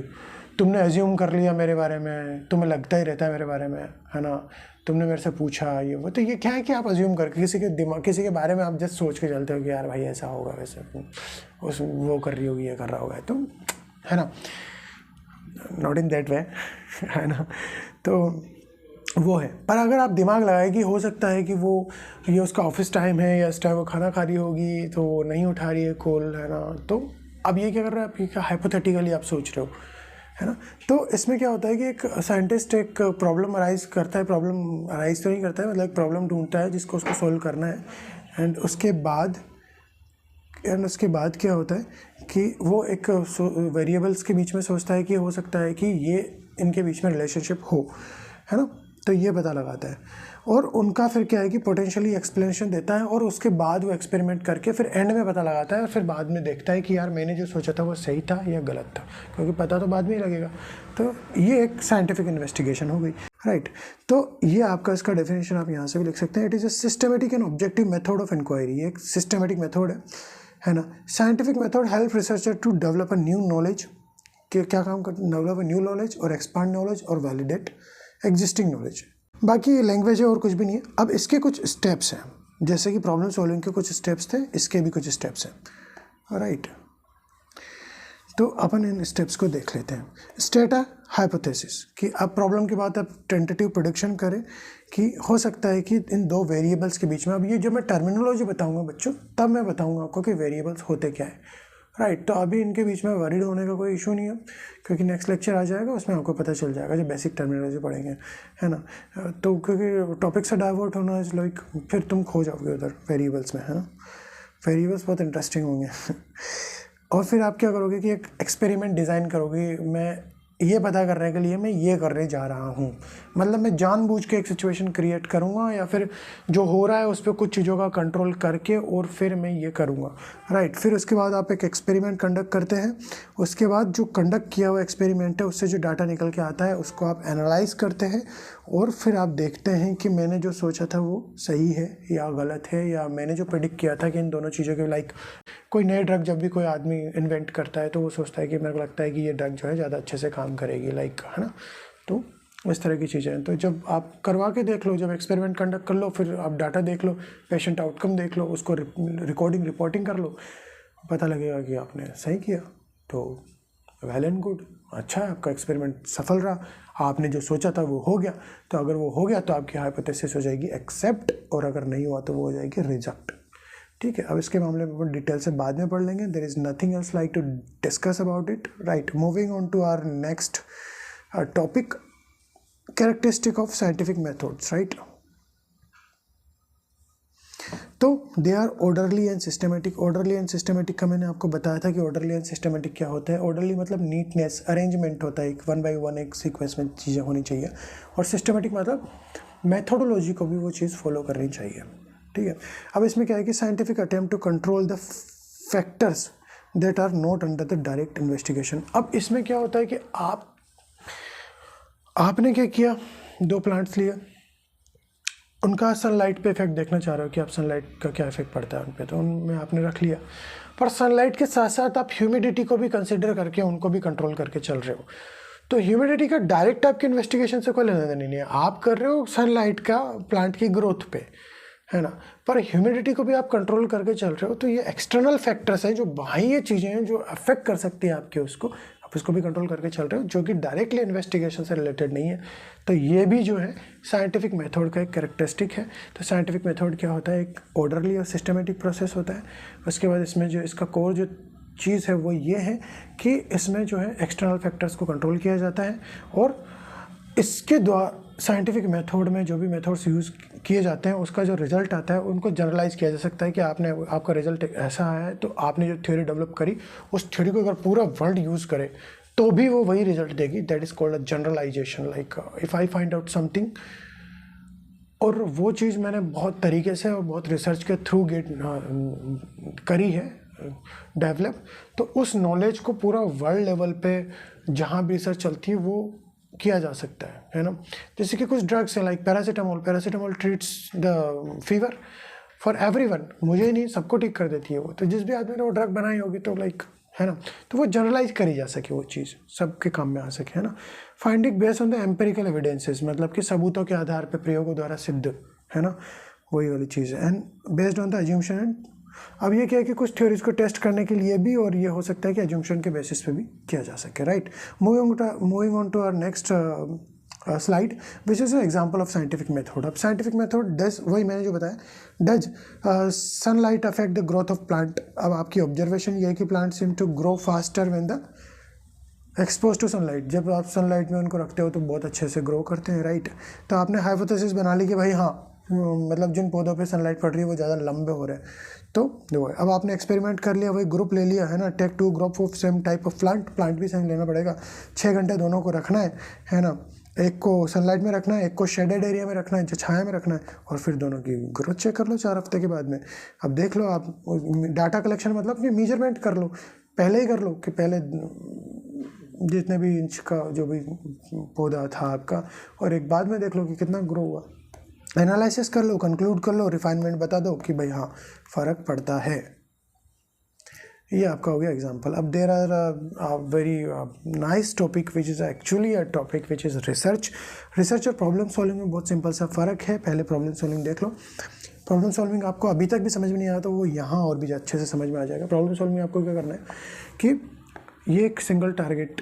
तुमने अज्यूम कर लिया मेरे बारे में, तुम्हें लगता ही रहता है मेरे बारे में, है ना, तुमने मेरे से पूछा ये वो। तो ये क्या है कि आप अज्यूम करके किसी के बारे में आप जस्ट सोच के चलते हो कि यार भाई ऐसा होगा, वैसे उस वो कर रही होगी, ये कर रहा होगा। तो है ना, नॉट इन दैट वे, है ना। तो वो है, पर अगर आप दिमाग लगाए कि हो सकता है कि वो ये उसका ऑफिस टाइम है या इस टाइम वो खाना खा रही होगी तो नहीं उठा रही है कॉल, है ना, तो अब ये क्या कर रहा है, आप ये क्या हाइपोथेटिकली आप सोच रहे हो, है ना। तो इसमें क्या होता है कि एक साइंटिस्ट एक प्रॉब्लम अराइज करता है, प्रॉब्लम अराइज तो नहीं करता है, मतलब एक प्रॉब्लम ढूंढता है जिसको उसको सोल्व करना है, एंड उसके बाद क्या होता है कि वो एक वेरिएबल्स के बीच में सोचता है कि हो सकता है कि ये इनके बीच में रिलेशनशिप हो, है ना, तो ये पता लगाता है, और उनका फिर क्या है कि पोटेंशियली एक्सप्लेनेशन देता है, और उसके बाद वो एक्सपेरिमेंट करके फिर एंड में पता लगाता है, और फिर बाद में देखता है कि यार मैंने जो सोचा था वो सही था या गलत था, क्योंकि पता तो बाद में ही लगेगा। तो ये एक साइंटिफिक इन्वेस्टिगेशन हो गई, राइट। तो ये आपका इसका डेफिनेशन आप यहाँ से भी लिख सकते हैं, it is a systematic and objective method of inquiry. ये एक सिस्टमेटिक मेथड है ना। Scientific method help researcher to develop a new knowledge, क्या काम करते हैं, डेवलप अ न्यू नॉलेज और एक्सपांड नॉलेज और वैलिडेट एग्जिस्टिंग नॉलेज। बाकी ये लैंग्वेज है और कुछ भी नहीं है। अब इसके कुछ स्टेप्स हैं, जैसे कि प्रॉब्लम सॉल्विंग के कुछ स्टेप्स थे, इसके भी कुछ स्टेप्स हैं, राइट। तो अपन इन स्टेप्स को देख लेते हैं। स्टेट है हाइपोथेसिस, कि अब प्रॉब्लम के बाद आप टेंटेटिव प्रेडिक्शन करें कि हो सकता है कि इन दो वेरिएबल्स के बीच में, अब ये जो मैं टर्मिनोलॉजी बताऊंगा बच्चों, तब मैं बताऊंगा आपको कि वेरिएबल्स होते क्या है, राइट। तो अभी इनके बीच में वरीड होने का कोई इशू नहीं है, क्योंकि नेक्स्ट लेक्चर आ जाएगा उसमें आपको पता चल जाएगा जब बेसिक टर्मिनोलॉजी पढ़ेंगे, है ना। तो क्योंकि टॉपिक से डाइवर्ट होना इज लाइक, फिर तुम खो जाओगे उधर वेरिएबल्स में, है ना। वेरिएबल्स बहुत इंटरेस्टिंग होंगे और फिर आप क्या करोगे कि एक एक्सपेरिमेंट डिज़ाइन करोगे, मैं ये पता करने के लिए मैं ये करने जा रहा हूँ, मतलब मैं जानबूझ के एक सिचुएशन क्रिएट करूँगा, या फिर जो हो रहा है उस पर कुछ चीज़ों का कंट्रोल करके और फिर मैं ये करूँगा, राइट। फिर उसके बाद आप एक एक्सपेरिमेंट कंडक्ट करते हैं, उसके बाद जो कंडक्ट किया हुआ एक्सपेरिमेंट है उससे जो डाटा निकल के आता है उसको आप एनालाइज करते हैं, और फिर आप देखते हैं कि मैंने जो सोचा था वो सही है या गलत है, या मैंने जो प्रेडिक्ट किया था कि इन दोनों चीज़ों के, लाइक कोई नए ड्रग जब भी कोई आदमी इन्वेंट करता है तो वो सोचता है कि मेरे को लगता है कि ये ड्रग जो है ज़्यादा अच्छे से काम करेगी, लाइक, है ना। तो इस तरह की चीज़ें हैं। तो जब आप करवा के देख लो, जब एक्सपेरिमेंट कंडक्ट कर लो, फिर आप डाटा देख लो, पेशेंट आउटकम देख लो, उसको रिपोर्टिंग कर लो, पता लगेगा कि आपने सही किया, तो वेल एंड गुड, अच्छा है, आपका एक्सपेरिमेंट सफल रहा, आपने जो सोचा था वो हो गया। तो अगर वो हो गया तो आपकी हाइपोथेसिस हो जाएगी एक्सेप्ट, और अगर नहीं हुआ तो वो हो जाएगी रिजेक्ट, ठीक है। अब इसके मामले में डिटेल से बाद में पढ़ लेंगे, there is nothing else like to discuss about it, right. Moving on to our next topic, characteristic of scientific methods, right. तो they are orderly and systematic. Orderly and systematic का मैंने आपको बताया था कि ऑर्डरली एंड सिस्टमेटिक क्या होता है। ऑर्डरली मतलब नीटनेस, अरेंजमेंट होता है, एक 1 by 1 एक सीक्वेंस में चीज़ें होनी चाहिए, और सिस्टमेटिक मतलब मैथोडोलॉजी को भी वो चीज़ फॉलो करनी चाहिए, ठीक है। अब इसमें क्या है कि scientific attempt to control the factors that are not under the direct investigation. अब इसमें क्या होता है कि आपने क्या किया, 2 प्लांट्स लिए, उनका सनलाइट पे इफेक्ट देखना चाह रहे हो कि आप सनलाइट का क्या इफेक्ट पड़ता है उन पे, तो उनमें आपने रख लिया, पर सनलाइट के साथ साथ आप ह्यूमिडिटी को भी कंसिडर करके उनको भी कंट्रोल करके चल रहे हो। तो ह्यूमिडिटी का डायरेक्ट आपके इन्वेस्टिगेशन से कोई लेना देना नहीं है, आप कर रहे हो सनलाइट का प्लांट की ग्रोथ पे, है ना, पर ह्यूमिडिटी को भी आप कंट्रोल करके चल रहे हो। तो ये एक्सटर्नल फैक्टर्स हैं, जो बाह्य चीज़ें हैं जो अफेक्ट कर सकती है आपके उसको, आप इसको भी कंट्रोल करके चल रहे हो, जो कि डायरेक्टली इन्वेस्टिगेशन से रिलेटेड नहीं है। तो ये भी जो है साइंटिफिक मेथड का एक कैरेक्टरिस्टिक है। तो साइंटिफिक मेथड क्या होता है, एक ऑर्डरली और सिस्टमेटिक प्रोसेस होता है। उसके बाद इसमें जो इसका कोर जो चीज़ है वो ये है कि इसमें जो है एक्सटर्नल फैक्टर्स को कंट्रोल किया जाता है, और इसके द्वारा साइंटिफिक मेथड में जो भी मेथड्स यूज़ किए जाते हैं उसका जो रिजल्ट आता है उनको जनरलाइज किया जा सकता है कि आपका रिजल्ट ऐसा आया है, तो आपने जो थ्योरी डेवलप करी उस थ्योरी को अगर पूरा वर्ल्ड यूज़ करे तो भी वो वही रिजल्ट देगी। That is called a generalization. Like if I find out something, और वो चीज़ मैंने बहुत तरीके से और बहुत रिसर्च के थ्रू करी है डेवलप, तो उस नॉलेज को पूरा वर्ल्ड लेवल पे जहाँ भी रिसर्च चलती है वो किया जा सकता है ना। जैसे कि कुछ ड्रग्स हैं, like paracetamol treats the fever for everyone, मुझे ही नहीं सबको ठीक कर देती है वो, तो जिस भी आदमी ने वो ड्रग बनाई होगी तो लाइक, है ना, तो वो जनरलाइज करी जा सके, वो चीज़ सबके काम में आ सके, है ना। Finding based on the empirical evidences, मतलब कि सबूतों के आधार पर, प्रयोगों द्वारा सिद्ध, है ना, वही वाली चीज़ है। And based on the assumption and अब ये क्या है कि कुछ थ्योरीज को टेस्ट करने के लिए भी, और ये हो सकता है कि एजम्पशन के बेसिस पे भी किया जा सके, right. Moving on to our next slide which is example of scientific method. अब साइंटिफिक मेथड डज, वही मैंने जो बताया, does sunlight affect the growth of plant. अब आपकी ऑब्जर्वेशन ये है कि plant seem to grow faster when the exposed to sunlight. जब आप सनलाइट में उनको रखते हो तो बहुत अच्छे से ग्रो करते हैं, राइट। तो आपने हाइपोथेसिस बना ली कि भाई हाँ, मतलब जिन पौधों पे सनलाइट पड़ रही है वो ज़्यादा लंबे हो रहे हैं। तो देखो, अब आपने एक्सपेरिमेंट कर लिया, वही ग्रुप ले लिया है ना, take 2 group of same type of plant भी सेम लेना पड़ेगा। 6 घंटे दोनों को रखना है ना, एक को सनलाइट में रखना है, एक को शेडेड एरिया में रखना है, छाया में रखना है, और फिर दोनों की ग्रोथ चेक कर लो 4 हफ्ते के बाद में। अब देख लो आप, डाटा कलेक्शन मतलब कि मेजरमेंट कर लो, पहले ही कर लो कि पहले जितने भी इंच का जो भी पौधा था आपका, और एक बाद में देख लो कि कितना ग्रो हुआ। एनालिसिस कर लो, कंक्लूड कर लो, रिफाइनमेंट बता दो कि भाई हाँ फ़र्क पड़ता है। ये आपका हो गया एग्जाम्पल। अब there are very nice topic which is actually a topic which is research और प्रॉब्लम सॉल्विंग में बहुत सिंपल सा फ़र्क है। पहले प्रॉब्लम सॉल्विंग देख लो। प्रॉब्लम सॉल्विंग आपको अभी तक भी समझ में नहीं आया तो वो यहाँ और भी अच्छे से समझ में आ जाएगा। प्रॉब्लम सॉल्विंग में आपको क्या करना है कि ये एक सिंगल टारगेट,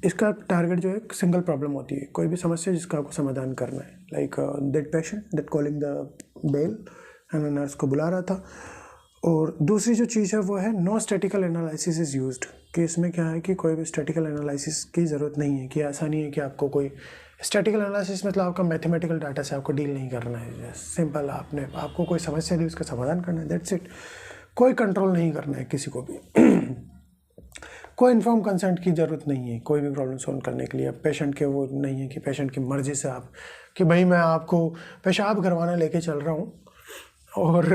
इसका टारगेट जो है एक सिंगल प्रॉब्लम होती है, कोई भी समस्या जिसका आपको समाधान करना है। Like that patient that calling the bell, है ना, नर्स को बुला रहा था। और दूसरी जो चीज़ है वो है no statistical analysis is used, कि इसमें क्या है कि कोई भी स्टैटिकल एनालिसिस की ज़रूरत नहीं है, कि ऐसा नहीं है कि आपको कोई स्टैटिकल एनालिसिस मतलब आपका मैथमेटिकल डाटा से आपको डील नहीं करना है। सिंपल आपको कोई समस्या दी, उसका समाधान करना है, दैट्स इट। कोई कंट्रोल नहीं करना है किसी को भी कोई इन्फॉर्म कंसेंट की ज़रूरत नहीं है कोई भी प्रॉब्लम सॉल्व करने के लिए। अब पेशेंट के वो नहीं है कि पेशेंट की मर्ज़ी से आप कि भाई मैं आपको पेशाब करवाने लेके चल रहा हूँ और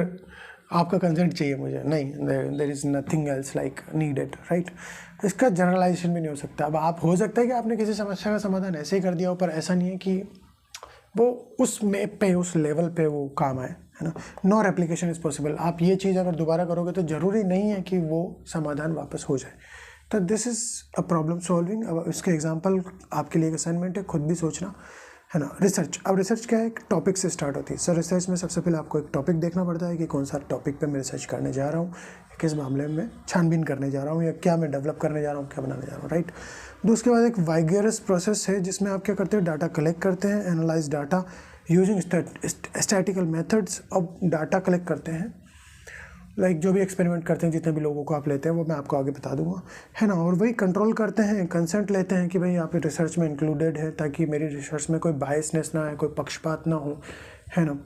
आपका कंसेंट चाहिए मुझे, नहीं, there is nothing else like needed, right. इसका जनरलाइजेशन भी नहीं हो सकता। अब आप हो सकता है कि आपने किसी समस्या का समाधान ऐसे ही कर दिया हो, पर ऐसा नहीं है कि वो उस मैप पे, उस लेवल पे वो काम आए, है ना। No replication is possible. आप ये चीज़ अगर दोबारा करोगे तो ज़रूरी नहीं है कि वो समाधान वापस हो जाए। तो this is a problem solving. अब इसके एग्जांपल आपके लिए एक असाइनमेंट है, खुद भी सोचना, है ना। रिसर्च, अब रिसर्च क्या है, एक टॉपिक से स्टार्ट होती है। सर रिसर्च में सबसे पहले आपको एक टॉपिक देखना पड़ता है कि कौन सा टॉपिक पे मैं रिसर्च करने जा रहा हूँ, किस मामले में छानबीन करने जा रहा हूँ, या क्या मैं डेवलप करने जा रहा हूँ, क्या बनाने जा रहा हूँ, राइट। उसके बाद एक वाइगरस प्रोसेस है जिसमें आप क्या करते हैं, डाटा कलेक्ट करते हैं, analyse data using statistical methods. अब डाटा कलेक्ट करते हैं, लाइक जो भी एक्सपेरिमेंट करते हैं, जितने भी लोगों को आप लेते हैं वो मैं आपको आगे बता दूंगा, है ना। और वही कंट्रोल करते हैं, कंसेंट लेते हैं कि भाई आप रिसर्च में इंक्लूडेड है, ताकि मेरी रिसर्च में कोई बायसनेस ना आए, कोई पक्षपात ना हो, है ना।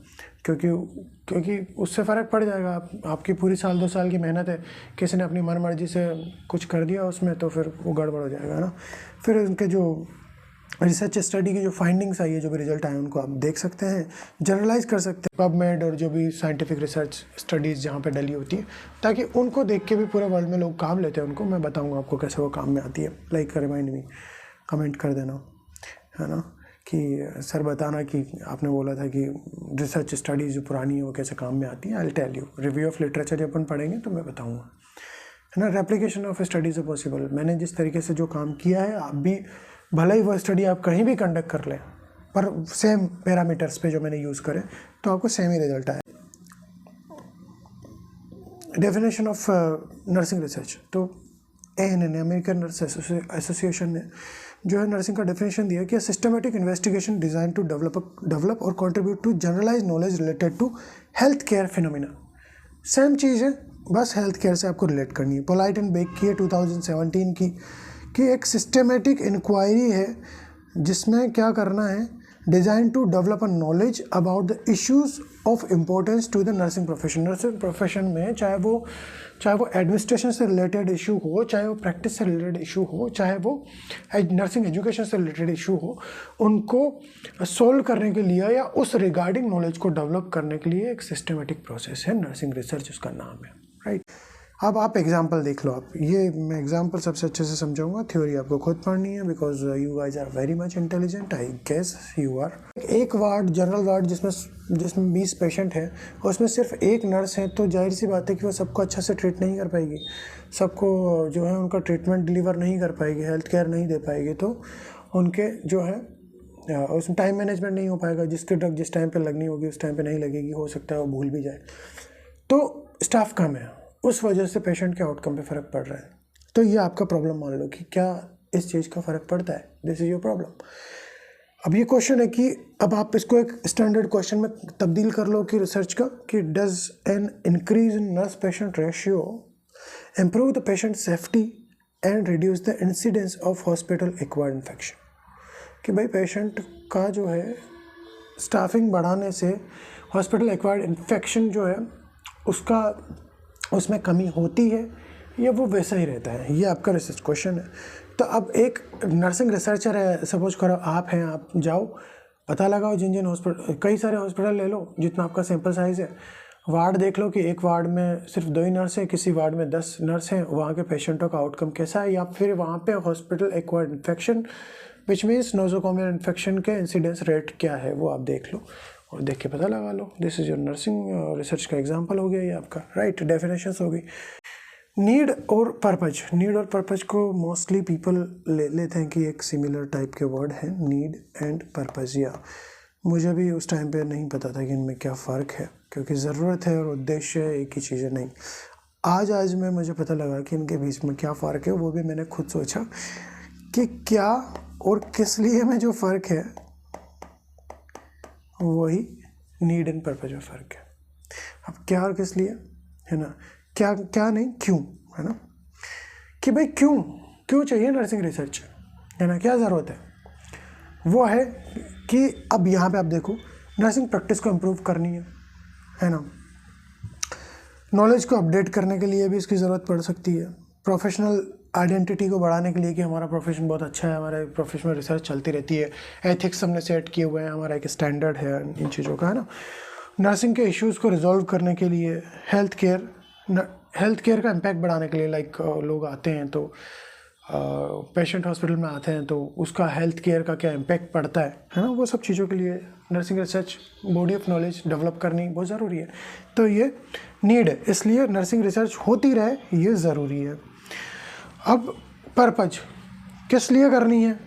क्योंकि उससे फ़र्क पड़ जाएगा। आपकी पूरी 1-2 साल की मेहनत है, किसी ने अपनी मनमर्जी से कुछ कर दिया उसमें तो फिर वो गड़बड़ हो जाएगा ना। फिर उनके जो रिसर्च स्टडी की जो फाइंडिंग्स आई है, जो भी रिजल्ट आए, उनको आप देख सकते हैं, जनरलाइज कर सकते हैं पबमेड और जो भी साइंटिफिक रिसर्च स्टडीज़ जहाँ पे डली होती है, ताकि उनको देख के भी पूरे वर्ल्ड में लोग काम लेते हैं। उनको मैं बताऊँगा आपको कैसे वो काम में आती है। लाइक रिमाइंड मी, कमेंट कर देना, है ना, कि सर बताना कि आपने बोला था कि रिसर्च स्टडीज़ जो पुरानी है वो कैसे काम में आती है। I will tell you. Review of literature जब अपन पढ़ेंगे तो मैं बताऊँगा, है ना। Replication of studies possible. मैंने जिस तरीके से जो काम किया है, आप भी भले ही वो स्टडी आप कहीं भी कंडक्ट कर लें, पर सेम पैरामीटर्स पे जो मैंने यूज़ करे तो आपको सेम ही रिजल्ट आए। डेफिनेशन ऑफ नर्सिंग रिसर्च, तो ANN, अमेरिकन नर्स एसोसिएशन ने जो है नर्सिंग का डेफिनेशन दिया कि systematic investigation design to develop और contribute to generalise knowledge related to health care phenomena. Same चीज़ है, बस हेल्थ केयर से आपको रिलेट करनी है। पोलाइट एंड बेक की है 2017 की, कि एक सिस्टमेटिक इंक्वायरी है जिसमें क्या करना है, design to develop a knowledge about the issues of importance to the nursing profession. Nursing profession में चाहे वो एडमिनिस्ट्रेशन से रिलेटेड इशू हो, चाहे वो प्रैक्टिस से रिलेटेड इशू हो, चाहे वो नर्सिंग एजुकेशन से रिलेटेड इशू हो, उनको सोल्व करने के लिए या उस रिगार्डिंग नॉलेज को डेवलप करने के लिए एक सिस्टमेटिक प्रोसेस है नर्सिंग रिसर्च, उसका नाम है, राइट। अब आप एग्जाम्पल देख लो। आप ये मैं एग्जाम्पल सबसे अच्छे से समझाऊंगा, थ्योरी आपको खुद पढ़नी है, because you guys are very much intelligent, I guess you are. एक वार्ड, जनरल वार्ड जिसमें 20 पेशेंट हैं, और उसमें सिर्फ एक नर्स है, तो जाहिर सी बात है कि वो सबको अच्छा से ट्रीट नहीं कर पाएगी, सबको जो है उनका ट्रीटमेंट डिलीवर नहीं कर पाएगी, हेल्थ केयर नहीं दे पाएगी। तो उनके जो है उसमें टाइम मैनेजमेंट नहीं हो पाएगा, जिसकी ड्रग जिस टाइम पे लगनी होगी उस टाइम पे नहीं लगेगी, हो सकता है वो भूल भी जाए। तो स्टाफ कम है, उस वजह से पेशेंट के आउटकम पे फ़र्क पड़ रहा है। तो ये आपका प्रॉब्लम मान लो कि क्या इस चीज़ का फ़र्क पड़ता है, दिस इज़ योर प्रॉब्लम। अब ये क्वेश्चन है कि अब आप इसको एक स्टैंडर्ड क्वेश्चन में तब्दील कर लो कि रिसर्च का, कि does an increase in nurse patient ratio improve the patient safety and reduce the incidence of hospital acquired infection. कि भाई पेशेंट का जो है स्टाफिंग बढ़ाने से हॉस्पिटल एक्वायर्ड इन्फेक्शन जो है उसमें कमी होती है या वो वैसा ही रहता है, ये आपका रिसर्च क्वेश्चन है। तो अब एक नर्सिंग रिसर्चर है, सपोज करो आप हैं, आप जाओ पता लगाओ जिन हॉस्पिटल, कई सारे हॉस्पिटल ले लो जितना आपका सैंपल साइज़ है, वार्ड देख लो कि एक वार्ड में सिर्फ 2 ही नर्स हैं, किसी वार्ड में 10 नर्स हैं, वहाँ के पेशेंटों का आउटकम कैसा है, या फिर वहाँ पे hospital acquired infection which means nosocomial infection के इंसिडेंस रेट क्या है, वो आप देख लो और देख के पता लगा लो। This is your nursing research का एग्जांपल हो गया ये आपका, राइट। डेफिनेशंस हो गई। नीड और पर्पज, नीड और पर्पज को मोस्टली पीपल ले लेते हैं कि एक सिमिलर टाइप के वर्ड हैं, नीड एंड पर्पज। या मुझे भी उस टाइम पे नहीं पता था कि इनमें क्या फ़र्क है, क्योंकि ज़रूरत है और उद्देश्य एक ही चीज़ है नहीं। आज में मुझे पता लगा कि इनके बीच में क्या फ़र्क है, वो भी मैंने खुद सोचा कि क्या और किस लिए में जो फ़र्क है वही नीड एंड पर्पज में फ़र्क है। अब क्या और किस लिए है ना, क्या नहीं, क्यों, है ना, कि भाई क्यों चाहिए नर्सिंग रिसर्च, है ना, क्या ज़रूरत है, वो है कि अब यहाँ पे आप देखो नर्सिंग प्रैक्टिस को इम्प्रूव करनी है ना, नॉलेज को अपडेट करने के लिए भी इसकी ज़रूरत पड़ सकती है, प्रोफेशनल आइडेंटिटी को बढ़ाने के लिए कि हमारा प्रोफेशन बहुत अच्छा है, हमारे प्रोफेशनल रिसर्च चलती रहती है, एथिक्स हमने सेट किए हुए हैं, हमारा एक स्टैंडर्ड है इन चीज़ों का, है ना। नर्सिंग के इश्यूज़ को रिजॉल्व करने के लिए, हेल्थ केयर का इम्पैक्ट बढ़ाने के लिए, लाइक लोग आते हैं तो पेशेंट हॉस्पिटल में आते हैं तो उसका हेल्थ केयर का क्या इम्पैक्ट पड़ता है ना, वो सब चीज़ों के लिए nursing research, body of knowledge develop करनी बहुत ज़रूरी है। तो ये नीड है, इसलिए नर्सिंग रिसर्च होती रहे, ये ज़रूरी है। अब पर्पज किस लिए करनी है,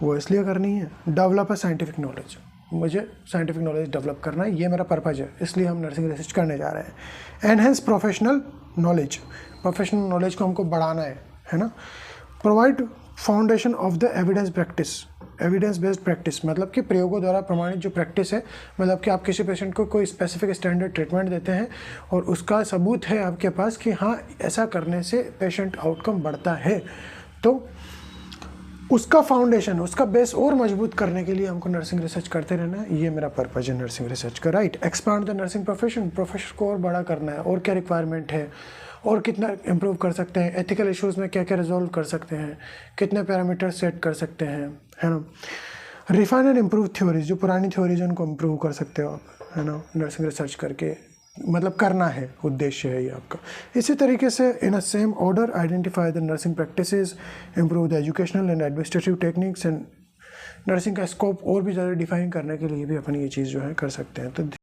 वो इसलिए करनी है डेवलप अ साइंटिफिक नॉलेज, मुझे साइंटिफिक नॉलेज डेवलप करना है, ये मेरा पर्पज है, इसलिए हम नर्सिंग रिसर्च करने जा रहे हैं। एनहेंस प्रोफेशनल नॉलेज को हमको बढ़ाना है ना। Provide foundation of the evidence based practice, मतलब कि प्रयोगों द्वारा प्रमाणित जो प्रैक्टिस है, मतलब कि आप किसी पेशेंट को कोई स्पेसिफिक स्टैंडर्ड ट्रीटमेंट देते हैं और उसका सबूत है आपके पास कि हाँ ऐसा करने से पेशेंट आउटकम बढ़ता है, तो उसका फाउंडेशन, उसका बेस और मजबूत करने के लिए हमको नर्सिंग रिसर्च करते रहना है, ये मेरा पर्पज है नर्सिंग रिसर्च का, right. Expand the nursing profession को और बड़ा करना है, और क्या रिक्वायरमेंट है और कितना इम्प्रूव कर सकते हैं, एथिकल इश्यूज़ में क्या क्या रिजॉल्व कर सकते हैं, कितने पैरामीटर सेट कर सकते हैं, है ना। रिफाइन एंड इम्प्रूव थ्योरीज, जो पुरानी थ्योरीज उनको इम्प्रूव कर सकते हो आप, है ना, नर्सिंग रिसर्च करके, मतलब करना है, उद्देश्य है ये आपका। इसी तरीके से in a same order identify the nursing practices, improve the educational and administrative techniques, and nursing का स्कोप और भी ज़्यादा डिफाइन करने के लिए भी अपन ये चीज़ जो है कर सकते हैं। तो